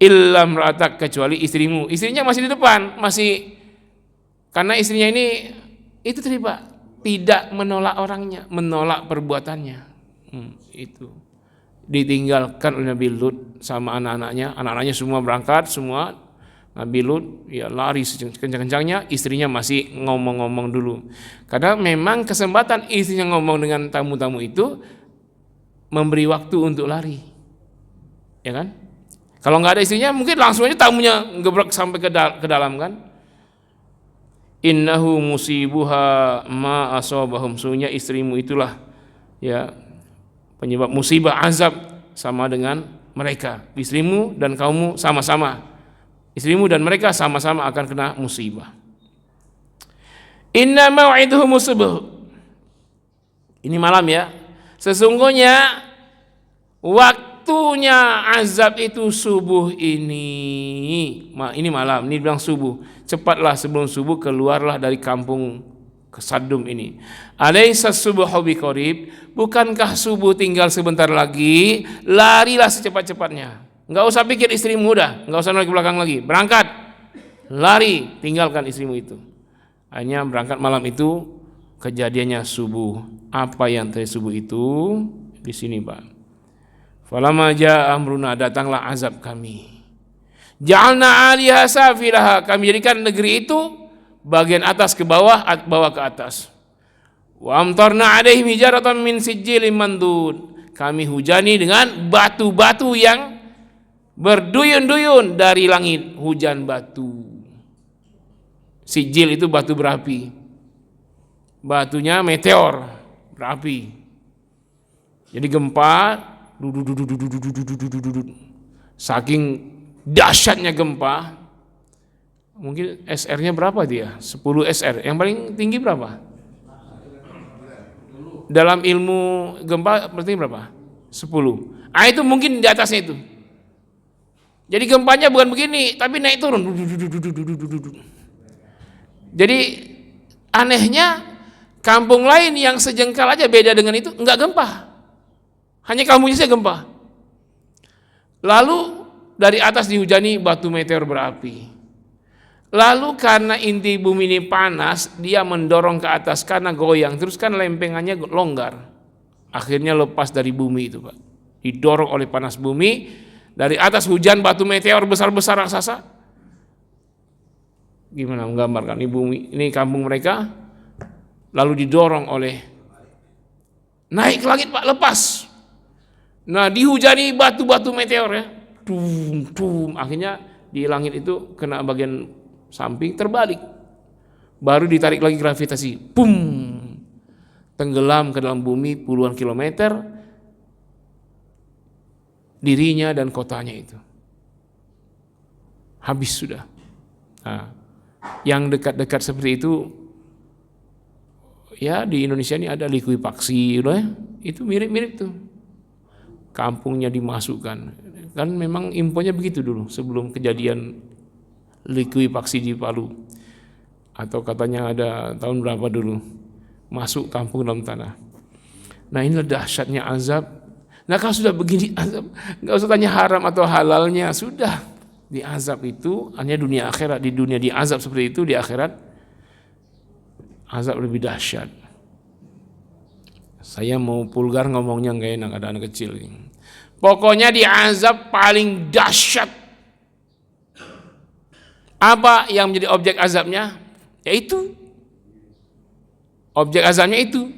Illa mra'atak, kecuali istrimu. Istrinya masih di depan, masih, karena istrinya ini itu tadi Pak, tidak menolak orangnya, menolak perbuatannya. Itu ditinggalkan oleh Nabi Lut sama anak-anaknya semua berangkat semua. Nabi Lut ya lari sekencang-kencangnya, istrinya masih ngomong-ngomong dulu. Karena memang kesempatan istrinya ngomong dengan tamu-tamu itu memberi waktu untuk lari. Ya kan? Kalau nggak ada istrinya mungkin langsung aja tamunya ngebrek sampai ke dalam kan. Innahu musibuha ma asobahum, sunya istrimu itulah ya penyebab musibah azab sama dengan mereka. Istrimu dan kaummu sama-sama. Istrimu dan mereka sama-sama akan kena musibah. Inna mau'iduhum subuh. Ini malam ya. Sesungguhnya waktunya azab itu subuh ini. Ini malam, ini bilang subuh. Cepatlah sebelum subuh keluarlah dari kampung Sadum ini. Alaisa subuhu biqarib? Bukankah subuh tinggal sebentar lagi? Larilah secepat-cepatnya. Enggak usah pikir istrimu udah, enggak usah nolak ke belakang lagi. Berangkat. Lari, tinggalkan istrimu itu. Hanya berangkat malam itu kejadiannya subuh. Apa yang terjadi subuh itu? Di sini, Pak. Falamma jaa amruna, datanglah azab kami. Ja'alna 'aliha safilaha, kami jadikan negeri itu bagian atas ke bawah, bawah ke atas. Wa amtarna 'alaihim hijaratan min sijilin mandud, kami hujani dengan batu-batu yang berduyun-duyun dari langit, hujan batu. Sijil itu batu berapi. Batunya meteor berapi. Jadi gempa, saking dahsyatnya gempa. Mungkin SR-nya berapa dia? 10 SR. Yang paling tinggi berapa? Dalam ilmu gempa berarti berapa? 10. Itu mungkin di atasnya itu. Jadi gempanya bukan begini, tapi naik turun. Jadi anehnya kampung lain yang sejengkal aja beda dengan itu enggak gempa. Hanya kampungnya saja gempa. Lalu dari atas dihujani batu meteor berapi. Lalu karena inti bumi ini panas, dia mendorong ke atas karena goyang, terus kan lempengannya longgar. Akhirnya lepas dari bumi itu, Pak. Didorong oleh panas bumi, dari atas hujan batu meteor besar-besar raksasa. Gimana menggambarkan ini bumi, ini kampung mereka, lalu didorong oleh naik ke langit, Pak, lepas. Nah, dihujani batu-batu meteor ya. Akhirnya di langit itu kena bagian samping terbalik, baru ditarik lagi gravitasi, tenggelam ke dalam bumi puluhan kilometer, dirinya dan kotanya itu habis sudah. Nah, yang dekat-dekat seperti itu ya di Indonesia ini ada likuifaksi, itu mirip-mirip tuh, kampungnya dimasukkan, kan memang infonya begitu dulu sebelum kejadian likuifaksi di Palu, atau katanya ada tahun berapa dulu masuk kampung dalam tanah. Nah, inilah dahsyatnya azab. Nah, kalau sudah begini azab, nggak usah tanya haram atau halalnya, sudah di azab itu hanya dunia akhirat. Di dunia di azab seperti itu, di akhirat azab lebih dahsyat. Saya mau vulgar ngomongnya nggak enak, ada anak kecil. Pokoknya di azab paling dahsyat. Apa yang menjadi objek azabnya? Yaitu objek azabnya itu.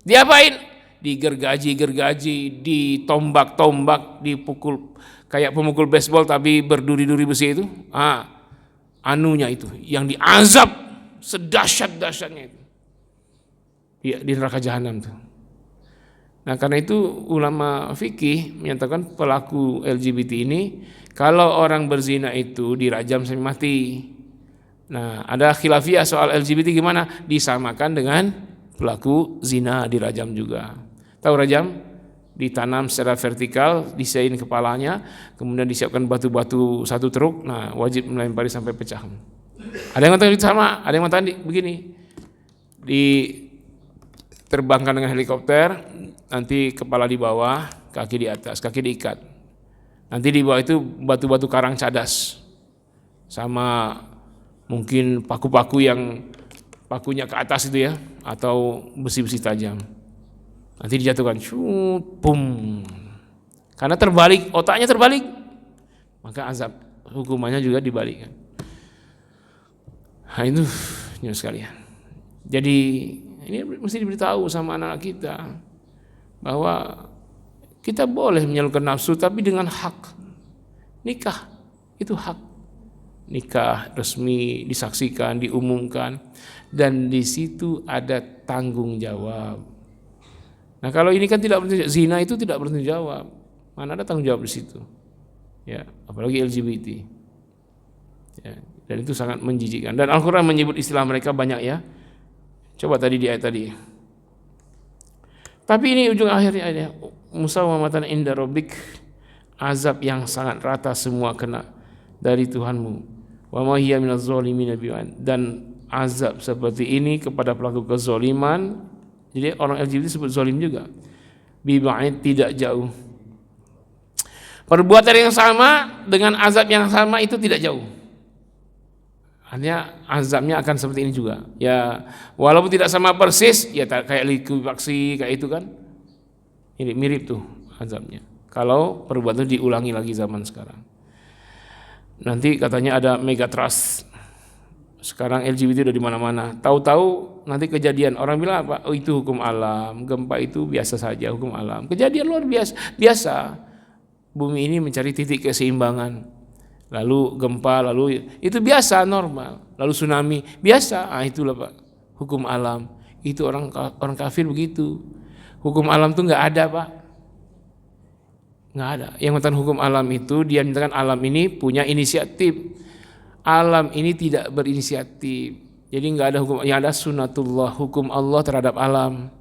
Diapain? Digergaji, ditombak-tombak, dipukul kayak pemukul baseball tapi berduri-duri besi itu. Anunya itu yang diazab sedahsyat-dahsyatnya itu. Di neraka jahanam tuh. Nah, karena itu ulama fikih menyatakan pelaku LGBT ini kalau orang berzina itu dirajam sampai mati. Nah, ada khilafiyah soal LGBT gimana? Disamakan dengan pelaku zina, dirajam juga. Tahu rajam? Ditanam secara vertikal, disain kepalanya, kemudian disiapkan batu-batu satu truk, nah wajib melempari sampai pecah. Ada yang mengatakan sama, ada yang mengatakan begini, diterbangkan dengan helikopter, nanti kepala di bawah, kaki di atas, kaki diikat. Nanti di bawah itu batu-batu karang cadas, sama mungkin paku-paku yang pakunya ke atas itu ya, atau besi-besi tajam. Nanti dijatuhkan, karena terbalik, otaknya terbalik, maka azab hukumannya juga dibalikkan. Nah, itu nyata sekalian. Jadi ini mesti diberitahu sama anak kita bahwa kita boleh menyalurkan nafsu tapi dengan hak. Nikah itu hak. Nikah resmi disaksikan, diumumkan, dan di situ ada tanggung jawab. Nah kalau ini kan tidak bertanggung jawab, zina itu tidak bertanggung jawab, mana ada tanggung jawab di situ, ya apalagi LGBT, ya, dan itu sangat menjijikkan. Dan Al-Quran menyebut istilah mereka banyak ya. Coba tadi di ayat tadi. Tapi ini ujung akhirnya ada musawamatan inda rabbik, azab yang sangat rata semua kena dari Tuhanmu. Wa ma hiya minaz zalimin bi'an, dan azab seperti ini kepada pelaku kezaliman. Jadi orang LGBT disebut zalim juga. Biba'id, tidak jauh. Perbuatan yang sama dengan azab yang sama itu tidak jauh. Hanya azabnya akan seperti ini juga. Ya, walaupun tidak sama persis, ya kayak likuifaksi kayak itu kan. Ini mirip tuh azabnya. Kalau perbuatan diulangi lagi zaman sekarang. Nanti katanya ada megatrust. Sekarang LGBT udah di mana-mana. Tahu-tahu nanti kejadian, orang bilang apa? Oh itu hukum alam, gempa itu biasa saja, hukum alam. Kejadian luar biasa. Biasa. Bumi ini mencari titik keseimbangan. Lalu gempa, lalu itu biasa, normal. Lalu tsunami, biasa. Itulah Pak, hukum alam. Itu orang kafir begitu. Hukum alam tuh nggak ada Pak. Nggak ada. Yang tentang hukum alam itu dia menyatakan alam ini punya inisiatif. Alam ini tidak berinisiatif. Jadi nggak ada hukum, yang ada sunnatullah, hukum Allah terhadap alam.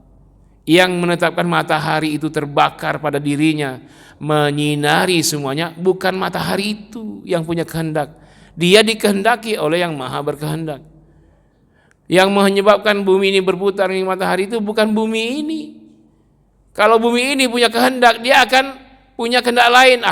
Yang menetapkan matahari itu terbakar pada dirinya, menyinari semuanya, bukan matahari itu yang punya kehendak. Dia dikehendaki oleh yang maha berkehendak. Yang menyebabkan bumi ini berputar di matahari itu bukan bumi ini. Kalau bumi ini punya kehendak, dia akan punya kehendak lain.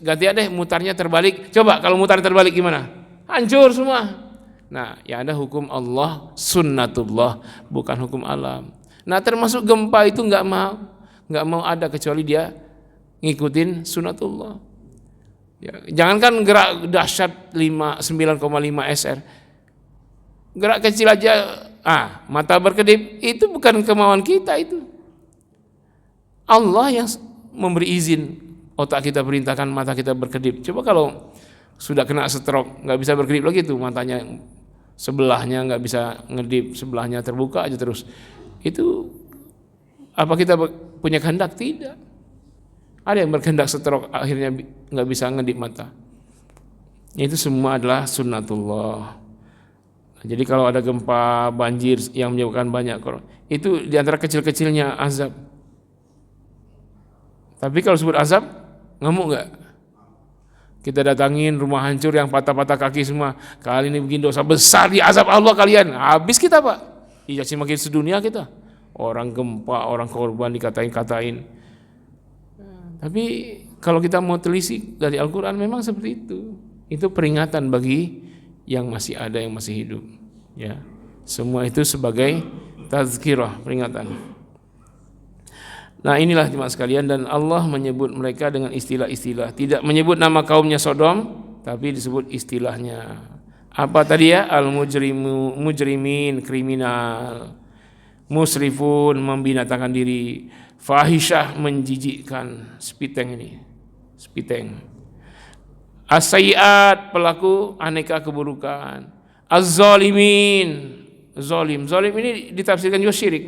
Ganti deh, mutarnya terbalik. Coba kalau mutar terbalik gimana? Hancur semua. Nah, yang ada hukum Allah, sunnatullah, bukan hukum alam. Nah, termasuk gempa itu nggak mau ada kecuali dia ngikutin sunnatullah. Ya, jangankan gerak dahsyat 9,5 SR, gerak kecil aja, mata berkedip, itu bukan kemauan kita itu. Allah yang memberi izin, otak kita perintahkan mata kita berkedip. Coba kalau sudah kena stroke, nggak bisa berkedip lagi tuh matanya, sebelahnya nggak bisa ngedip, sebelahnya terbuka aja terus. Itu apa kita punya kehendak? Tidak. Ada yang berkehendak stroke akhirnya nggak bisa ngedip mata. Itu semua adalah sunnatullah. Jadi kalau ada gempa, banjir yang menyebabkan banyak korban, itu diantara kecil-kecilnya azab. Tapi kalau sebut azab, ngamuk nggak? Kita datangin rumah hancur yang patah-patah kaki semua. Kali ini bikin dosa besar, di azab Allah kalian. Habis kita Pak. Dicaci makin sedunia kita. Orang gempa, orang korban dikatain-katain. Tapi kalau kita mau telisik dari Al-Quran memang seperti itu. Itu peringatan bagi yang masih ada, yang masih hidup. Ya, semua itu sebagai tazkirah, peringatan. Nah inilah jemaah sekalian, dan Allah menyebut mereka dengan istilah-istilah. Tidak menyebut nama kaumnya Sodom, tapi disebut istilahnya. Apa tadi ya? Mujrimin, kriminal. Musrifun, membinatangan diri. Fahisyah, menjijikkan. Spiteng ini. Spiteng. As-sayyiat, pelaku aneka keburukan. Az-zalimin, zalim. Zalim ini ditafsirkan juga syirik.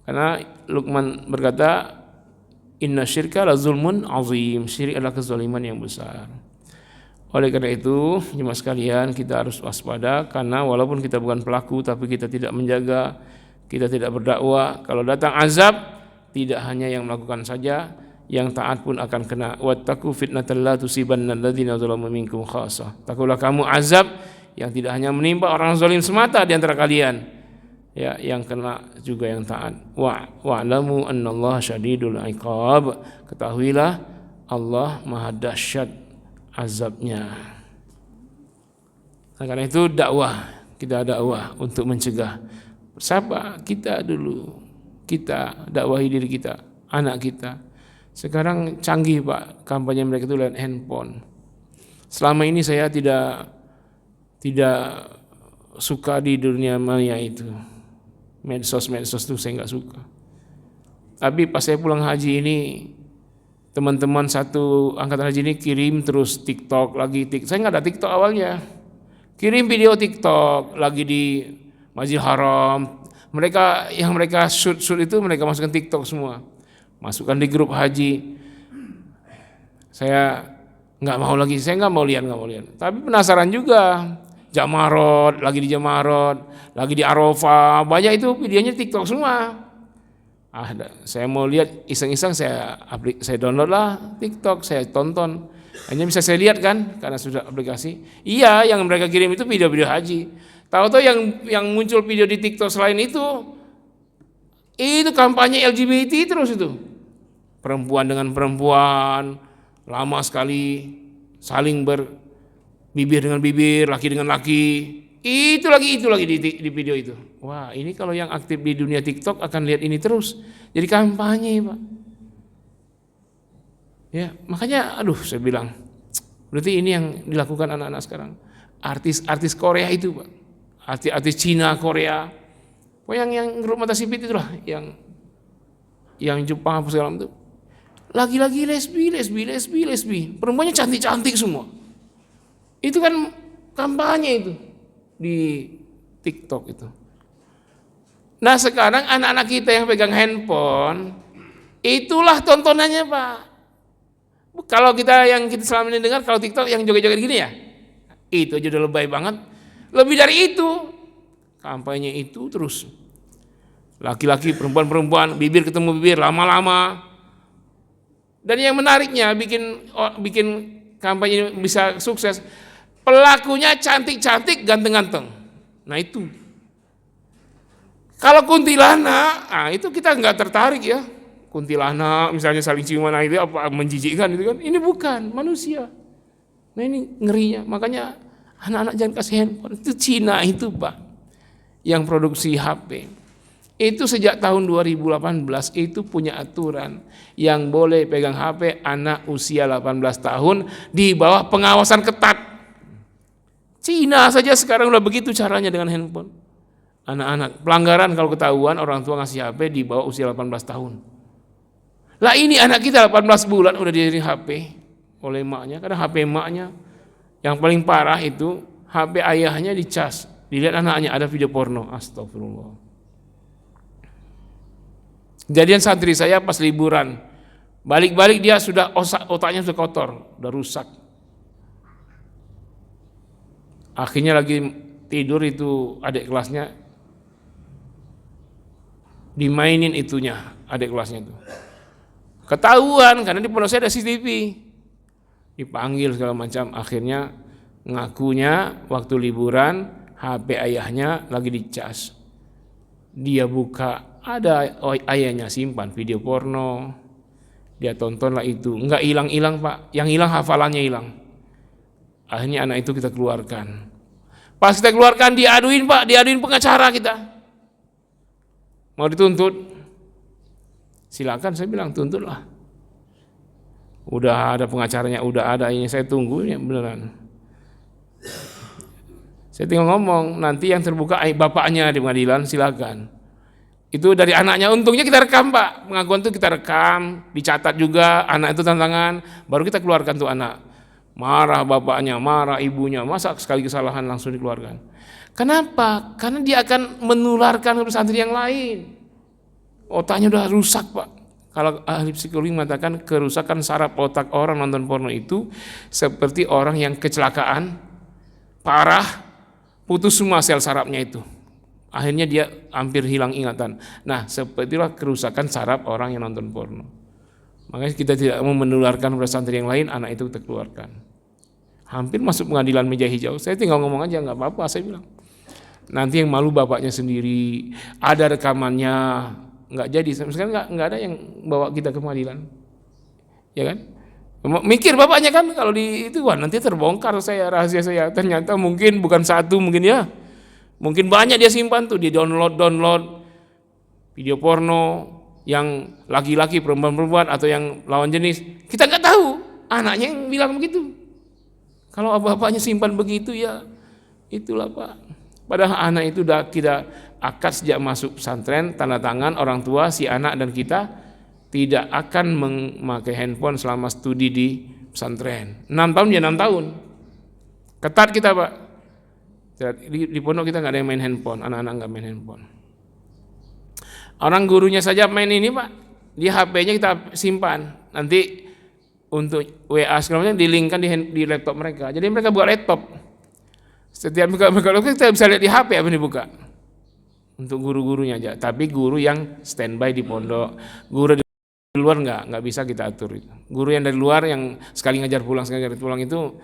Karena Luqman berkata, inna syirka la zulmun azim, syirik adalah kezaliman yang besar. Oleh karena itu, jemaah sekalian, kita harus waspada, karena walaupun kita bukan pelaku, tapi kita tidak menjaga, kita tidak berdakwah. Kalau datang azab, tidak hanya yang melakukan saja, yang taat pun akan kena. Wattaqu fitnatal la tusibanna alladzina zalamu minkum khassah. Takutlah kamu azab yang tidak hanya menimpa orang zalim semata di antara kalian, ya, yang kena juga yang taat. Wa'lamu annallaha syadidul iqab. Ketahuilah Allah maha dahsyat azabnya. Nah, karena itu dakwah, kita dakwah untuk mencegah. Siapa? Kita dulu. Kita dakwahi diri kita, anak kita. Sekarang canggih Pak, kampanye mereka itu lewat handphone. Selama ini saya tidak suka di dunia maya itu. Medsos itu saya nggak suka. Tapi pas saya pulang haji ini, teman-teman satu angkatan haji ini kirim terus TikTok lagi. Saya nggak ada TikTok awalnya. Kirim video TikTok lagi di Masjidil Haram, mereka shoot itu mereka masukkan TikTok semua. Masukkan di grup haji. Saya nggak mau lihat. Tapi penasaran juga. Jamarot, lagi di Jamarot, lagi di Arafah, banyak itu videonya TikTok semua. Saya mau lihat iseng-iseng saya download lah TikTok, saya tonton. Hanya bisa saya lihat kan karena sudah aplikasi. Iya, yang mereka kirim itu video-video haji. Tahu-tahu yang muncul video di TikTok selain itu kampanye LGBT terus itu. Perempuan dengan perempuan, lama sekali saling bibir dengan bibir, laki dengan laki. Itu lagi di video itu. Wah, ini kalau yang aktif di dunia TikTok akan lihat ini terus. Jadi kampanye, Pak. Ya, makanya saya bilang, berarti ini yang dilakukan anak-anak sekarang. Artis Korea itu, Pak. Artis Cina, Korea. Yang grup mata sipit itulah yang Jepang apa segala itu. Lagi-lagi lesbi. Perempuannya cantik-cantik semua. Itu kan kampanye itu di TikTok itu. Nah, sekarang anak-anak kita yang pegang handphone, itulah tontonannya, Pak. Kalau yang kita selama ini dengar, kalau TikTok yang joget-joget gini ya, itu aja udah lebay banget. Lebih dari itu, kampanye itu terus. Laki-laki, perempuan, bibir ketemu bibir, lama-lama. Dan yang menariknya, bikin kampanye ini bisa sukses, pelakunya cantik-cantik, ganteng-ganteng. Nah itu. Kalau kuntilanak, itu kita nggak tertarik ya. Kuntilanak misalnya saling ciuman itu apa menjijikkan itu kan. Ini bukan manusia. Nah ini ngerinya. Makanya anak-anak jangan kasih handphone. Itu Cina itu, Pak. Yang produksi HP. Itu sejak tahun 2018 itu punya aturan yang boleh pegang HP anak usia 18 tahun di bawah pengawasan ketat. Cina saja sekarang udah begitu caranya dengan handphone. Anak-anak pelanggaran kalau ketahuan orang tua ngasih HP di bawah usia 18 tahun. Lah ini anak kita 18 bulan udah diberi HP oleh emaknya, karena HP emaknya yang paling parah itu HP ayahnya dicas. Dilihat anaknya ada video porno. Astagfirullah. Kejadian santri saya pas liburan. Balik-balik dia sudah otaknya sudah kotor, udah rusak. Akhirnya lagi tidur itu adik kelasnya dimainin itunya, adik kelasnya itu. Ketahuan karena di pondok saya ada CCTV. Dipanggil segala macam, akhirnya ngakunya waktu liburan HP ayahnya lagi dicas. Dia buka, ada ayahnya simpan video porno. Dia tontonlah itu, enggak hilang-hilang, Pak. Yang hilang hafalannya hilang. Akhirnya anak itu kita keluarkan. Pas kita keluarkan diaduin, Pak, diaduin pengacara kita. Mau dituntut? Silakan, saya bilang tuntutlah. Udah ada pengacaranya, udah ada ini, saya tunggu ya beneran. Saya tinggal ngomong, nanti yang terbuka bapaknya di pengadilan silakan. Itu dari anaknya, untungnya kita rekam, Pak. Pengakuan itu kita rekam, dicatat juga, anak itu tantangan, baru kita keluarkan tuh anak. Marah bapaknya, marah ibunya, masa sekali kesalahan langsung dikeluarkan. Kenapa? Karena dia akan menularkan ke santri yang lain. Otaknya udah rusak, Pak. Kalau ahli psikologi mengatakan kerusakan saraf otak orang nonton porno itu seperti orang yang kecelakaan, parah, putus semua sel sarafnya itu. Akhirnya dia hampir hilang ingatan. Nah, sepertilah kerusakan saraf orang yang nonton porno. Makanya kita tidak mau menularkan pada santri yang lain, anak itu kita keluarkan. Hampir masuk pengadilan meja hijau. Saya tinggal ngomong aja, nggak apa-apa, saya bilang. Nanti yang malu bapaknya sendiri, ada rekamannya, nggak jadi. Sekarang nggak ada yang bawa kita ke pengadilan, ya kan? Mikir bapaknya kan kalau di itu, wah nanti terbongkar rahasia saya. Ternyata mungkin bukan satu, mungkin banyak dia simpan tuh, dia download video porno. Yang laki-laki, perempuan atau yang lawan jenis, kita nggak tahu. Anaknya yang bilang begitu. Kalau bapaknya simpan begitu ya itulah, Pak. Padahal anak itu udah kita akad sejak masuk pesantren, tanda tangan orang tua, si anak dan kita tidak akan memakai handphone selama studi di pesantren. 6 tahun ya 6 tahun. Ketat kita, Pak. Di pondok kita nggak ada yang main handphone, anak-anak nggak main handphone. Orang gurunya saja main ini Pak, di HP-nya kita simpan. Nanti untuk WA segala macam di-linkkan di laptop mereka. Jadi mereka buka laptop. Setiap buka laptop kita bisa lihat di HP apa yang dibuka. Untuk guru-gurunya aja. Tapi guru yang standby di pondok, guru di luar nggak bisa kita atur. Guru yang dari luar yang sekali ngajar pulang itu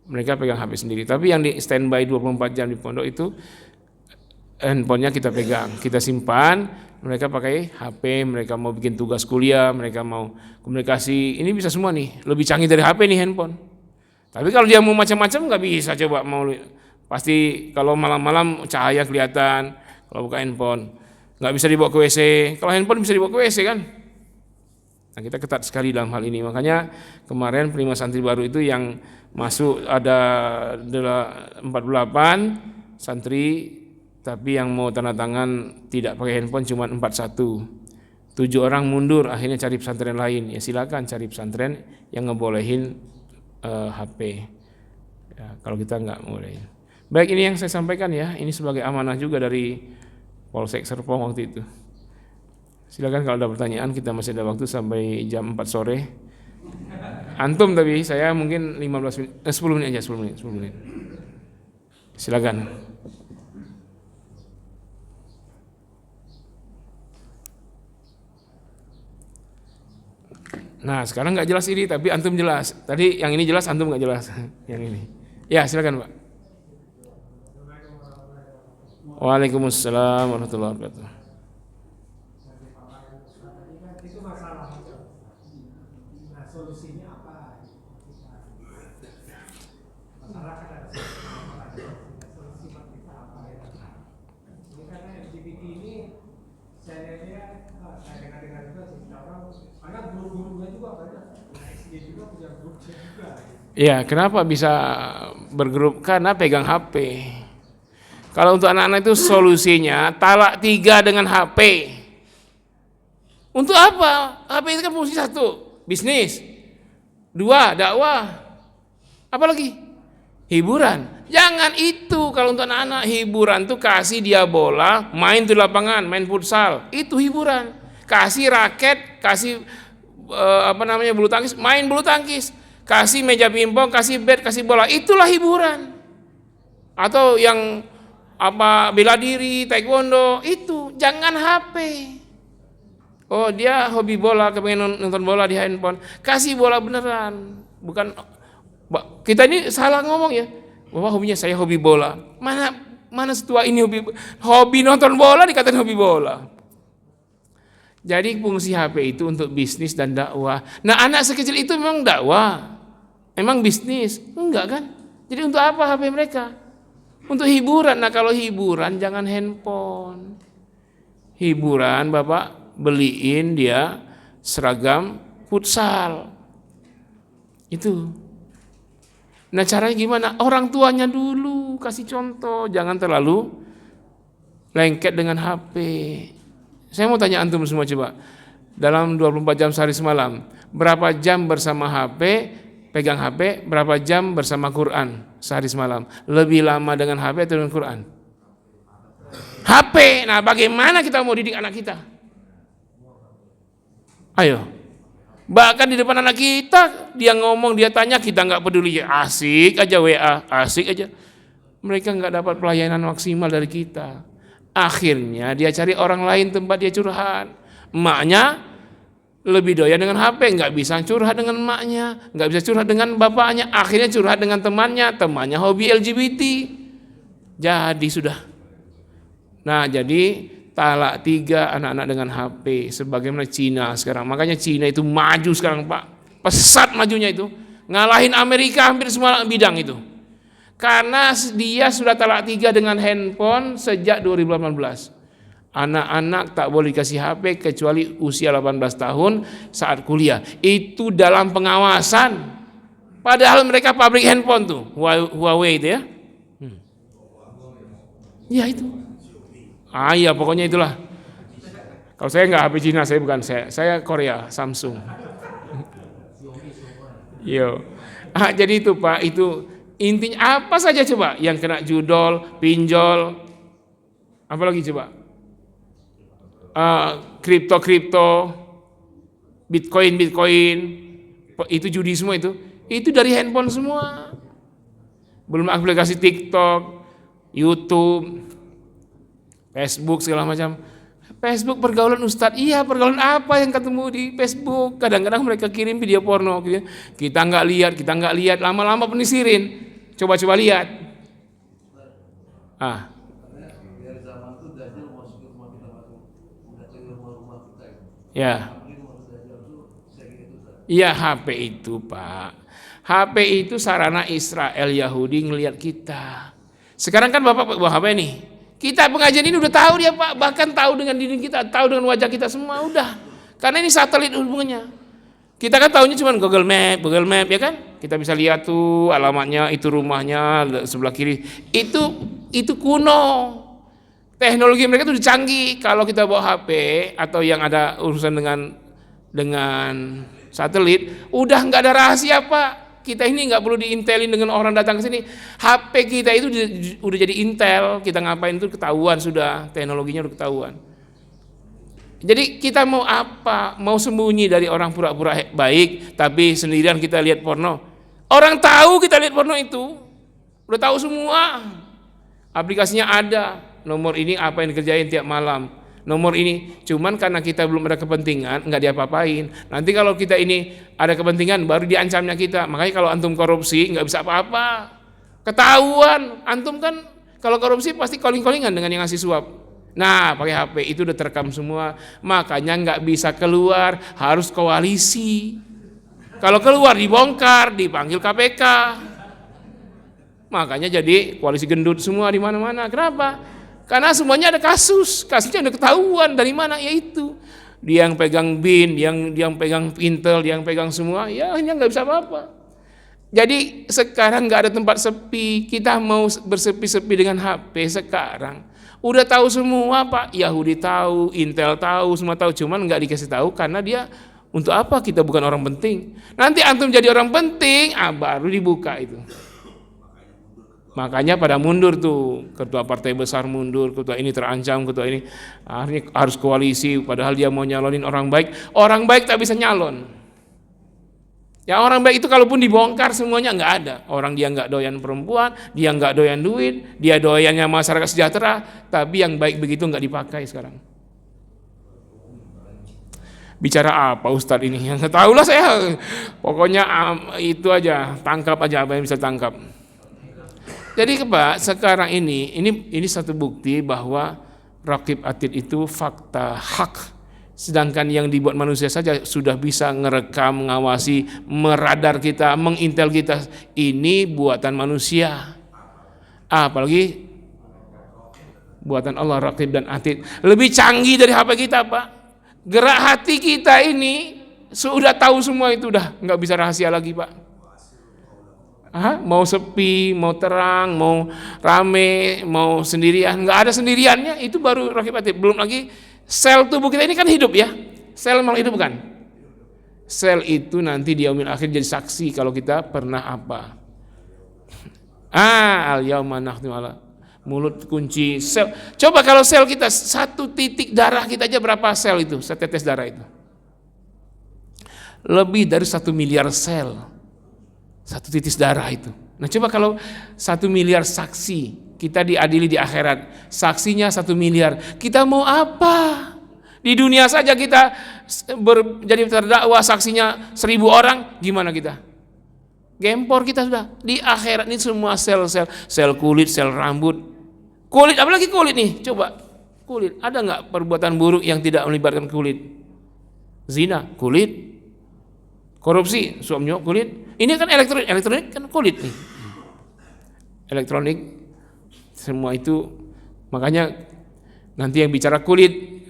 mereka pegang HP sendiri. Tapi yang di standby 24 jam di pondok itu handphonenya kita pegang, kita simpan. Mereka pakai HP, mereka mau bikin tugas kuliah, mereka mau komunikasi, ini bisa semua nih. Lebih canggih dari HP nih handphone. Tapi kalau dia mau macam-macam nggak bisa, coba mau pasti kalau malam-malam cahaya kelihatan kalau buka handphone. Nggak bisa dibawa ke WC. Kalau handphone bisa dibawa ke WC kan? Nah, kita ketat sekali dalam hal ini. Makanya kemarin penerima santri baru itu yang masuk ada 48 santri, tapi yang mau tanda tangan tidak pakai handphone cuma 41. 7 orang mundur, akhirnya cari pesantren lain. Ya silakan cari pesantren yang ngebolehin HP. Ya, kalau kita nggak bolehin. Baik, ini yang saya sampaikan ya. Ini sebagai amanah juga dari Polsek Serpong waktu itu. Silakan kalau ada pertanyaan, kita masih ada waktu sampai jam 4 sore. Antum tapi saya mungkin 10 menit aja, 10 menit. Silakan. Nah, sekarang nggak jelas ini, tapi antum jelas. Tadi yang ini jelas, antum nggak jelas. Yang ini. Ya, silakan Pak. Waalaikumsalam warahmatullahi wabarakatuh. Ya, kenapa bisa bergrup? Karena pegang HP. Kalau untuk anak-anak itu solusinya talak 3 dengan HP. Untuk apa? HP itu kan fungsi 1, bisnis. 2, dakwah. Apa lagi? Hiburan. Jangan itu. Kalau untuk anak-anak, hiburan tuh kasih dia bola, main di lapangan, main futsal. Itu hiburan. Kasih raket, kasih bulu tangkis, main bulu tangkis. Kasih meja pingpong, kasih bat, kasih bola, itulah hiburan. Atau yang bela diri, taekwondo, itu jangan HP. Oh, dia hobi bola, kepengen nonton bola di handphone, kasih bola beneran. Bukan kita ini salah ngomong ya. Bahwa hobinya saya hobi bola. Mana setua ini hobi nonton bola dikatain hobi bola. Jadi fungsi HP itu untuk bisnis dan dakwah. Nah, anak sekecil itu memang dakwah, memang bisnis, enggak kan? Jadi untuk apa HP mereka? Untuk hiburan. Nah, kalau hiburan jangan handphone. Hiburan Bapak beliin dia seragam futsal. Itu. Nah, caranya gimana? Orang tuanya dulu kasih contoh, jangan terlalu lengket dengan HP. Saya mau tanya antum semua coba. Dalam 24 jam sehari semalam, berapa jam bersama HP, pegang HP, berapa jam bersama Quran sehari semalam? Lebih lama dengan HP atau dengan Quran? HP. Nah, bagaimana kita mau didik anak kita? Ayo. Bahkan di depan anak kita, dia ngomong, dia tanya, kita nggak peduli. Asik aja WA, asik aja. Mereka nggak dapat pelayanan maksimal dari kita. Akhirnya dia cari orang lain tempat dia curhat. Emaknya lebih doyan dengan HP, nggak bisa curhat dengan emaknya, nggak bisa curhat dengan bapaknya. Akhirnya curhat dengan temannya hobi LGBT. Jadi sudah. Nah, jadi talak 3 anak-anak dengan HP, sebagaimana Cina sekarang. Makanya Cina itu maju sekarang Pak, pesat majunya itu, ngalahin Amerika hampir semua bidang itu. Karena dia sudah talak 3 dengan handphone sejak 2018. Anak-anak tak boleh dikasih HP kecuali usia 18 tahun saat kuliah. Itu dalam pengawasan. Padahal mereka pabrik handphone tuh, Huawei itu ya. Ya itu. Ya pokoknya itulah. Kalau saya nggak HP Cina, saya Korea, Samsung. Yo. Jadi itu Pak, itu intinya apa saja coba yang kena judol, pinjol, apa lagi coba? kripto, Bitcoin, itu judi semua itu dari handphone semua. Belum aplikasi TikTok, YouTube, Facebook segala macam. Facebook pergaulan Ustadz, iya pergaulan apa yang ketemu di Facebook? Kadang-kadang mereka kirim video porno, kita nggak lihat, lama-lama penisirin. Coba lihat. Ya. Iya HP itu Pak. HP itu sarana Israel Yahudi ngelihat kita. Sekarang kan Bapak bawa HP nih. Kita pengajian ini udah tahu dia Pak, bahkan tahu dengan diri kita, tahu dengan wajah kita semua udah. Karena ini satelit hubungannya. Kita kan tahunya cuma Google Map ya kan? Kita bisa lihat tuh alamatnya, itu rumahnya sebelah kiri. Itu kuno. Teknologi mereka tuh udah canggih. Kalau kita bawa HP atau yang ada urusan dengan satelit, udah nggak ada rahasia Pak. Kita ini nggak perlu diintelin dengan orang datang ke sini. HP kita itu udah jadi intel. Kita ngapain itu ketahuan sudah, teknologinya udah ketahuan. Jadi kita mau apa? Mau sembunyi dari orang pura-pura baik, tapi sendirian kita lihat porno. Orang tahu kita lihat porno itu, udah tahu semua. Aplikasinya ada, nomor ini apa yang dikerjain tiap malam. Nomor ini, cuman karena kita belum ada kepentingan, nggak diapa-apain. Nanti kalau kita ini ada kepentingan, baru diancamnya kita. Makanya kalau antum korupsi, nggak bisa apa-apa. Ketahuan, antum kan kalau korupsi pasti calling-callingan dengan yang ngasih suap. Nah, pakai HP itu udah terekam semua. Makanya nggak bisa keluar, harus koalisi. Kalau keluar dibongkar, dipanggil KPK. Makanya jadi koalisi gendut semua di mana-mana. Kenapa? Karena semuanya ada kasusnya udah ketahuan dari mana, yaitu dia yang pegang BIN, yang pegang Intel, yang pegang semua, ya hanya nggak bisa apa-apa. Jadi sekarang nggak ada tempat sepi, kita mau bersepi-sepi dengan HP sekarang. Udah tahu semua Pak, Yahudi tahu, Intel tahu, semua tahu, cuman nggak dikasih tahu karena dia untuk apa kita bukan orang penting. Nanti antum jadi orang penting, baru dibuka itu. Makanya pada mundur tuh, ketua partai besar mundur, ketua ini terancam, ketua ini akhirnya harus koalisi, padahal dia mau nyalonin orang baik tak bisa nyalon. Ya orang baik itu kalaupun dibongkar semuanya nggak ada. Orang dia nggak doyan perempuan, dia nggak doyan duit, dia doyannya masyarakat sejahtera, tapi yang baik begitu nggak dipakai sekarang. Bicara apa Ustadz ini? Yang tahu lah saya, pokoknya itu aja, tangkap aja apa yang bisa tangkap. Jadi Pak, sekarang ini satu bukti bahwa Raqib Atid itu fakta hak. Sedangkan yang dibuat manusia saja sudah bisa ngerekam, mengawasi, meradar kita, mengintel kita. Ini buatan manusia. Apalagi buatan Allah, Raqib dan Atid. Lebih canggih dari HP kita Pak. Gerak hati kita ini sudah tahu semua itu, udah nggak bisa rahasia lagi Pak. Mau sepi, mau terang, mau rame, mau sendirian, nggak ada sendiriannya, itu baru Raqib Atid. Belum lagi sel tubuh kita ini kan hidup ya, sel malah hidup kan. Sel itu nanti di yaumil akhir jadi saksi kalau kita pernah apa. Al-yauma nakhtimu ala mulut kunci sel. Coba kalau sel kita satu titik darah kita aja berapa sel itu, setetes darah itu? Lebih dari 1 miliar sel. Satu titis darah itu. Nah coba kalau 1 miliar saksi, kita diadili di akhirat, saksinya 1 miliar, kita mau apa? Di dunia saja kita jadi terdakwa, saksinya 1000 orang, gimana kita? Gempor kita sudah. Di akhirat ini semua sel-sel, sel kulit, sel rambut, kulit, apalagi kulit nih, coba kulit, ada nggak perbuatan buruk yang tidak melibatkan kulit? Zina, kulit. Korupsi, suap menyuap, kulit. Ini kan elektronik kan kulit nih. Elektronik semua itu, makanya nanti yang bicara kulit,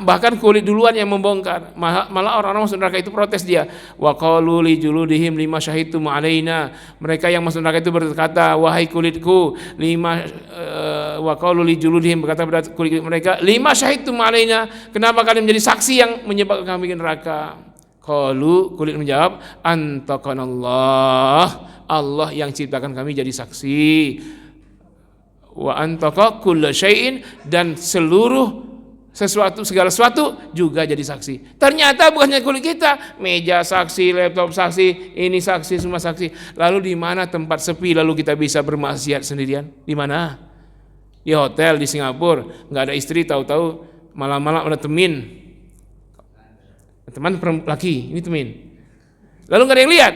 bahkan kulit duluan yang membongkar. Malah orang-orang masuk neraka itu protes dia. Wa qalu li juludihim lima syahidtum alaina. Mereka yang masuk neraka itu berkata, wahai kulitku, wa qalu li juludihim, berkata pada kulit mereka, lima syahidtum alaina, kenapa kalian menjadi saksi yang menyebabkan kami ke neraka? Qalu, kulit menjawab, antaqanallah, Allah yang ciptakan kami jadi saksi. Wa antaqa kulla syai'in, dan seluruh segala sesuatu juga jadi saksi. Ternyata bukannya kulit kita, meja saksi, laptop saksi, ini saksi, semua saksi. Lalu di mana tempat sepi lalu kita bisa bermaksiat sendirian? Di mana? Di hotel di Singapura, nggak ada istri, tahu-tahu malam-malam ada teman laki, ini teman. Lalu nggak ada yang lihat.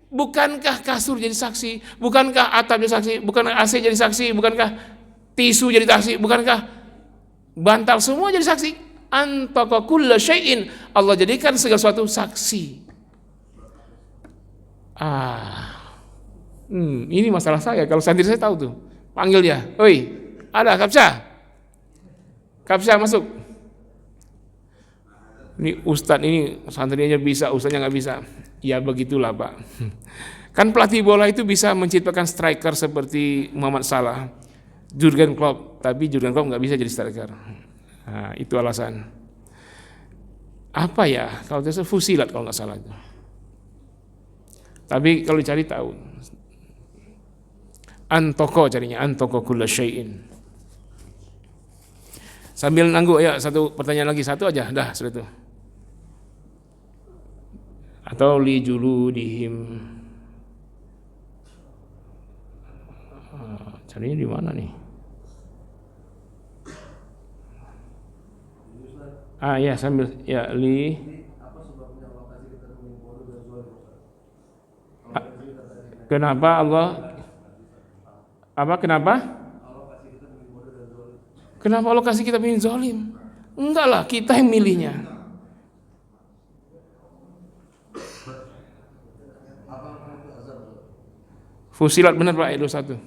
Bukankah kasur jadi saksi? Bukankah atap jadi saksi? Bukankah AC jadi saksi? Bukankah tisu jadi saksi? Bukankah bantal semua jadi saksi? Antaka kulla syai'in, Allah jadikan segala sesuatu saksi. Ini masalah saya. Kalau santri saya tahu tuh, panggil dia, oi, ada Kapsa masuk. Ini ustadz ini santrinya bisa, ustadznya nggak bisa. Ya begitulah Pak. Kan pelatih bola itu bisa menciptakan striker seperti Muhammad Salah, Jurgen Klopp, tapi Jurgen Klopp nggak bisa jadi striker. Nah, itu alasan. Apa ya? Kalau itu Fusilat kalau nggak salah itu. Tapi kalau dicari tahu. Antoko carinya, antoko kulla syai'in. Sambil nanggu ya, satu pertanyaan lagi, satu aja, dah sudah itu. Atau li juludihim. Carinya di mana nih? Ya sambil ya li. Kenapa Allah? Kenapa? Kenapa Allah kasih kita pemimpin zalim? Enggak lah, kita yang milihnya. Fusilat benar Pak, ayat 21.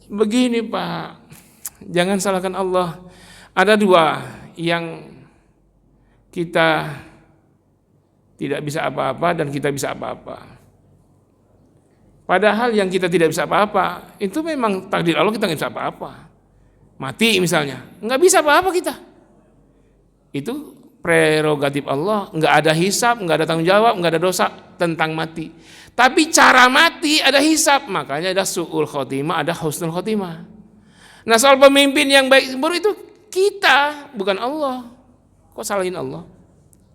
Begini Pak, jangan salahkan Allah. Ada dua yang kita tidak bisa apa-apa dan kita bisa apa-apa. Padahal yang kita tidak bisa apa-apa itu memang takdir Allah, kita nggak bisa apa-apa. Mati misalnya, nggak bisa apa-apa kita. Itu prerogatif Allah, nggak ada hisab, nggak ada tanggung jawab, nggak ada dosa tentang mati. Tapi cara mati ada hisab, makanya ada su'ul khotimah, ada husnul khotimah. Nah soal pemimpin yang baik buruk itu kita, bukan Allah. Kok salahin Allah?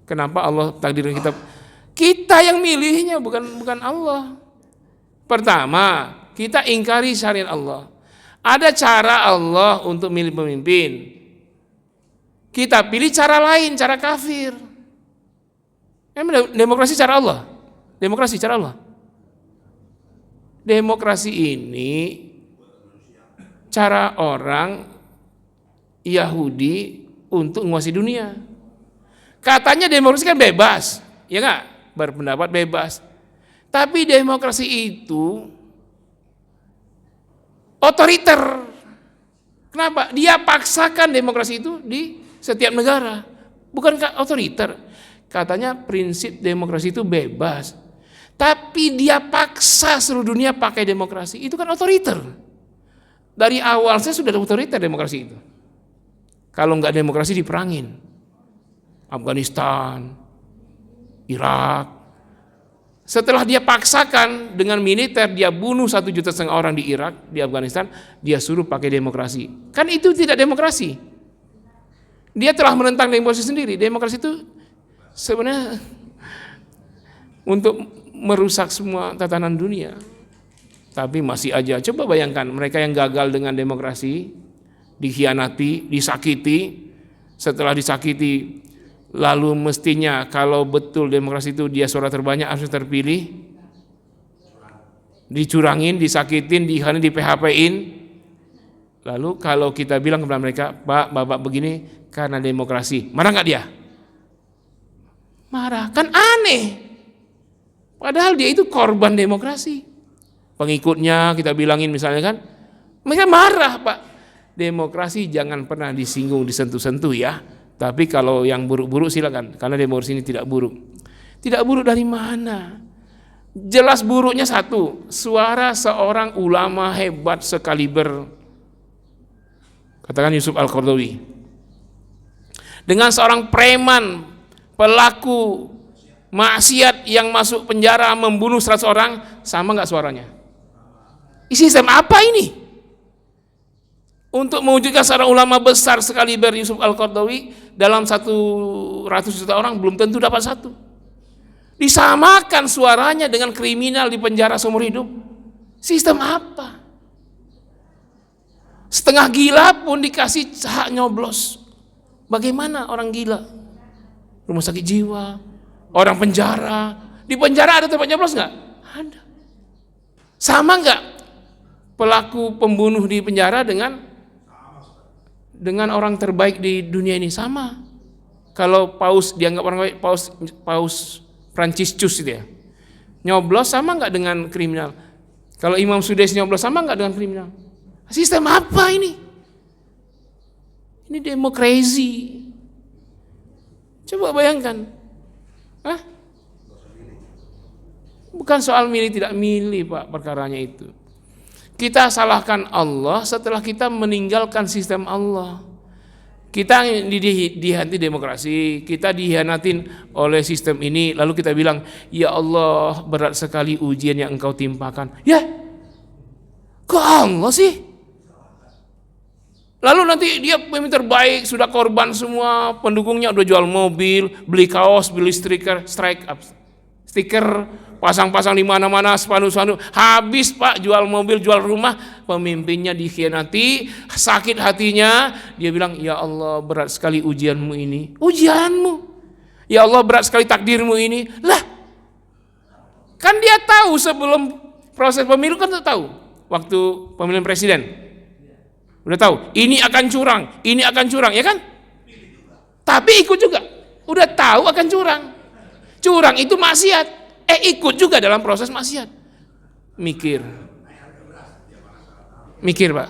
Kenapa Allah takdirin kita? Kita yang milihnya, bukan Allah. Pertama, kita ingkari syariat Allah. Ada cara Allah untuk milih pemimpin. Kita pilih cara lain, cara kafir. Demokrasi cara Allah. Demokrasi cara Allah. Demokrasi ini cara orang Yahudi untuk menguasai dunia. Katanya demokrasi kan bebas, ya nggak? Berpendapat bebas. Tapi demokrasi itu otoriter. Kenapa? Dia paksakan demokrasi itu di setiap negara. Bukankah otoriter? Katanya prinsip demokrasi itu bebas. Tapi dia paksa seluruh dunia pakai demokrasi. Itu kan otoriter. Dari awal saya sudah otoriter demokrasi itu. Kalau nggak demokrasi diperangin. Afghanistan, Irak. Setelah dia paksakan dengan militer, dia bunuh 1,5 juta orang di Irak, di Afghanistan, dia suruh pakai demokrasi. Kan itu tidak demokrasi. Dia telah menentang demokrasi sendiri. Demokrasi itu sebenarnya untuk merusak semua tatanan dunia. Tapi masih aja, coba bayangkan mereka yang gagal dengan demokrasi, dikhianati, disakiti, setelah disakiti, lalu mestinya kalau betul demokrasi itu dia suara terbanyak harus terpilih, dicurangin, disakitin, dikhianatin, di PHP-in. Lalu kalau kita bilang kepada mereka, Pak, Bapak begini karena demokrasi, marah nggak dia? Marah, kan aneh. Padahal dia itu korban demokrasi. Pengikutnya kita bilangin misalnya kan, mereka marah Pak. Demokrasi jangan pernah disinggung, disentuh-sentuh ya. Tapi kalau yang buruk-buruk silakan, karena demokrasi ini tidak buruk. Tidak buruk dari mana? Jelas buruknya satu, suara seorang ulama hebat sekaliber, katakan Yusuf Al-Qaradawi, dengan seorang preman, pelaku maksiat yang masuk penjara membunuh 100 orang, sama nggak suaranya? Sistem apa ini? Untuk mewujudkan seorang ulama besar sekali Ber Yusuf Al-Qaradawi dalam 100 juta orang belum tentu dapat satu. Disamakan suaranya dengan kriminal di penjara seumur hidup. Sistem apa? Setengah gila pun dikasih hak nyoblos. Bagaimana orang gila? Rumah sakit jiwa, orang penjara. Di penjara ada tempat nyoblos nggak? Ada. Sama nggak pelaku pembunuh di penjara dengan orang terbaik di dunia ini? Sama. Kalau paus dianggap orang baik, paus Franciscus itu ya, nyoblos sama nggak dengan kriminal? Kalau Imam Sudais nyoblos sama nggak dengan kriminal? Sistem apa ini? Ini demokrasi. Coba bayangkan. Bukan soal milih tidak milih Pak, perkaranya itu. Kita salahkan Allah setelah kita meninggalkan sistem Allah. Kita dihianati demokrasi, kita dihianatin oleh sistem ini, lalu kita bilang, ya Allah berat sekali ujian yang engkau timpakan. Ya, kok Allah sih? Lalu nanti dia pemimpin terbaik, sudah korban semua, pendukungnya udah jual mobil, beli kaos, beli stiker, pasang-pasang di mana-mana, spanduk-spanduk. Habis Pak, jual mobil, jual rumah, pemimpinnya dikhianati, sakit hatinya. Dia bilang, ya Allah berat sekali ujianmu ini. Ujianmu? Ya Allah berat sekali takdirmu ini. Lah, kan dia tahu sebelum proses pemilu kan tahu. Waktu pemilihan presiden. Udah tahu, ini akan curang, ya kan? Tapi ikut juga. Udah tahu akan curang. Curang itu maksiat. Ikut juga dalam proses maksiat. Mikir Pak.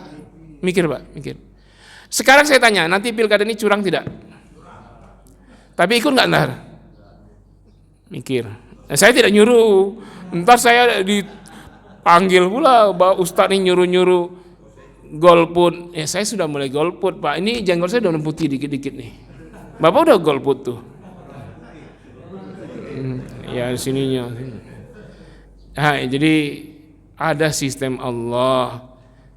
Sekarang saya tanya, nanti pilkada ini curang tidak? Tapi ikut nggak ntar? Mikir. Saya tidak nyuruh. Ntar saya dipanggil pula, Ustadz ini nyuruh golput. Saya sudah mulai golput Pak. Ini jenggot saya udah putih dikit-dikit nih. Bapak udah golput tuh. Ya sininya. Jadi ada sistem Allah,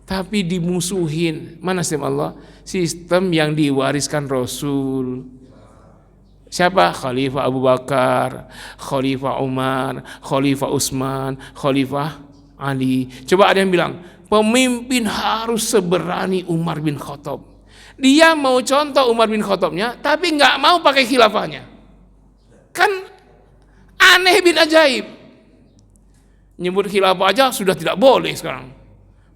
tapi dimusuhin. Mana sistem Allah? Sistem yang diwariskan Rasul. Siapa? Khalifah Abu Bakar, Khalifah Umar, Khalifah Utsman, Khalifah Ali. Coba ada yang bilang, pemimpin harus seberani Umar bin Khattab. Dia mau contoh Umar bin Khattabnya, tapi nggak mau pakai khilafahnya. Kan aneh bin ajaib. Nyebut khilafah aja sudah tidak boleh sekarang.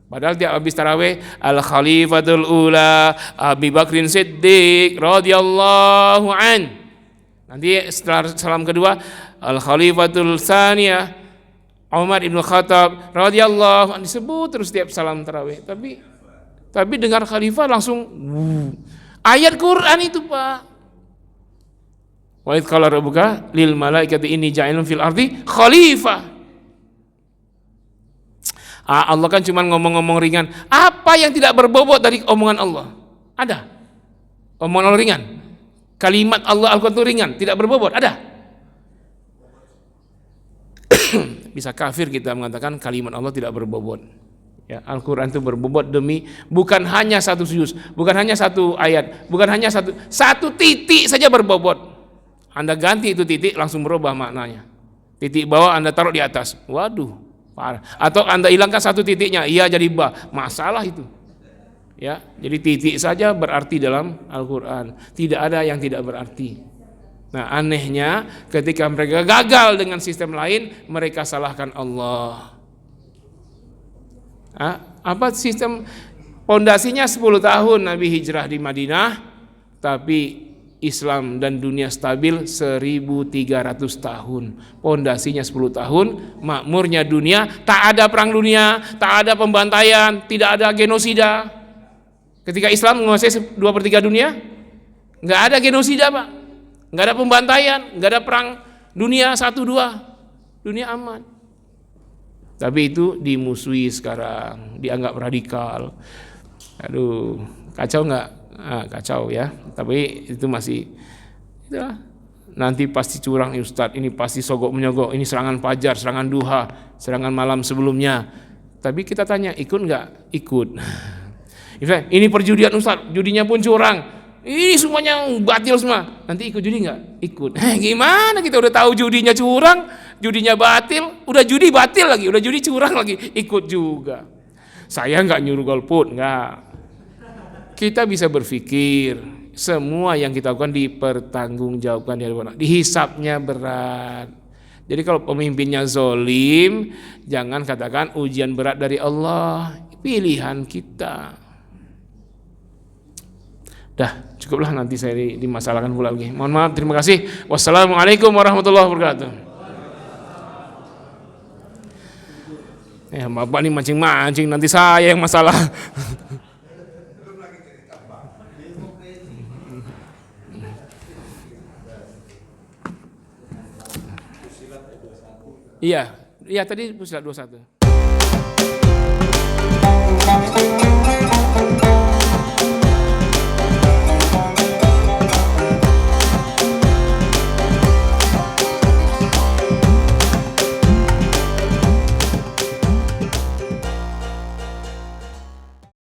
Padahal tiap habis tarawih, al khalifatul ula Abi Bakrin Siddiq radhiyallahu an. Nanti setelah salam kedua, al khalifatul tsaniyah Umar ibn Khattab radhiyallahu anhu, disebut terus tiap salam tarawih. Tapi dengar khalifah langsung ayat Quran itu Pak. Wa idz qala rabbuka lil malaikati inni ja'ilun fil ardi khalifah. Allah kan cuma ngomong-ngomong ringan. Apa yang tidak berbobot dari omongan Allah? Ada. Omongan Allah ringan. Kalimat Allah Al-Quran itu ringan, tidak berbobot. Ada. Bisa kafir kita mengatakan kalimat Allah tidak berbobot. Ya, Al-Quran itu berbobot demi bukan hanya satu juz, bukan hanya satu ayat, bukan hanya satu titik saja berbobot. Anda ganti itu titik langsung berubah maknanya. Titik bawah Anda taruh di atas, waduh, parah. Atau Anda hilangkan satu titiknya, iya jadi ba, masalah itu. Ya, jadi titik saja berarti dalam Al-Quran. Tidak ada yang tidak berarti. Nah, anehnya ketika mereka gagal dengan sistem lain, mereka salahkan Allah. Apa sistem? Pondasinya 10 tahun Nabi hijrah di Madinah, tapi Islam dan dunia stabil 1300 tahun. Pondasinya 10 tahun, makmurnya dunia, tak ada perang dunia, tak ada pembantaian, tidak ada genosida. Ketika Islam menguasai 2/3 dunia, nggak ada genosida Pak. Nggak ada pembantaian, nggak ada perang dunia 1-2, dunia aman. Tapi itu dimusuhi sekarang, dianggap radikal. Aduh, kacau nggak? Kacau ya. Tapi itu masih, itulah. Nanti pasti curang nih Ustadz, ini pasti sogok menyogok, ini serangan fajar, serangan duha, serangan malam sebelumnya. Tapi kita tanya, ikut nggak? Ikut. Misalnya, ini perjudian Ustaz, judinya pun curang. Ini semuanya batil semua. Nanti ikut judi nggak? Ikut. Gimana kita udah tahu judinya curang, judinya batil, udah judi batil lagi, udah judi curang lagi, ikut juga. Saya nggak nyuruh golput, nggak. Kita bisa berpikir, semua yang kita lakukan dipertanggungjawabkan di hadapan Allah. Dihisapnya berat. Jadi kalau pemimpinnya zolim, jangan katakan ujian berat dari Allah, pilihan kita. Dah, cukuplah, nanti saya dimasalahkan pula lagi. Mohon maaf, terima kasih. Wassalamualaikum warahmatullahi wabarakatuh. Bapak nih mancing-mancing, nanti saya yang masalah. Iya, tadi Fusilat 21.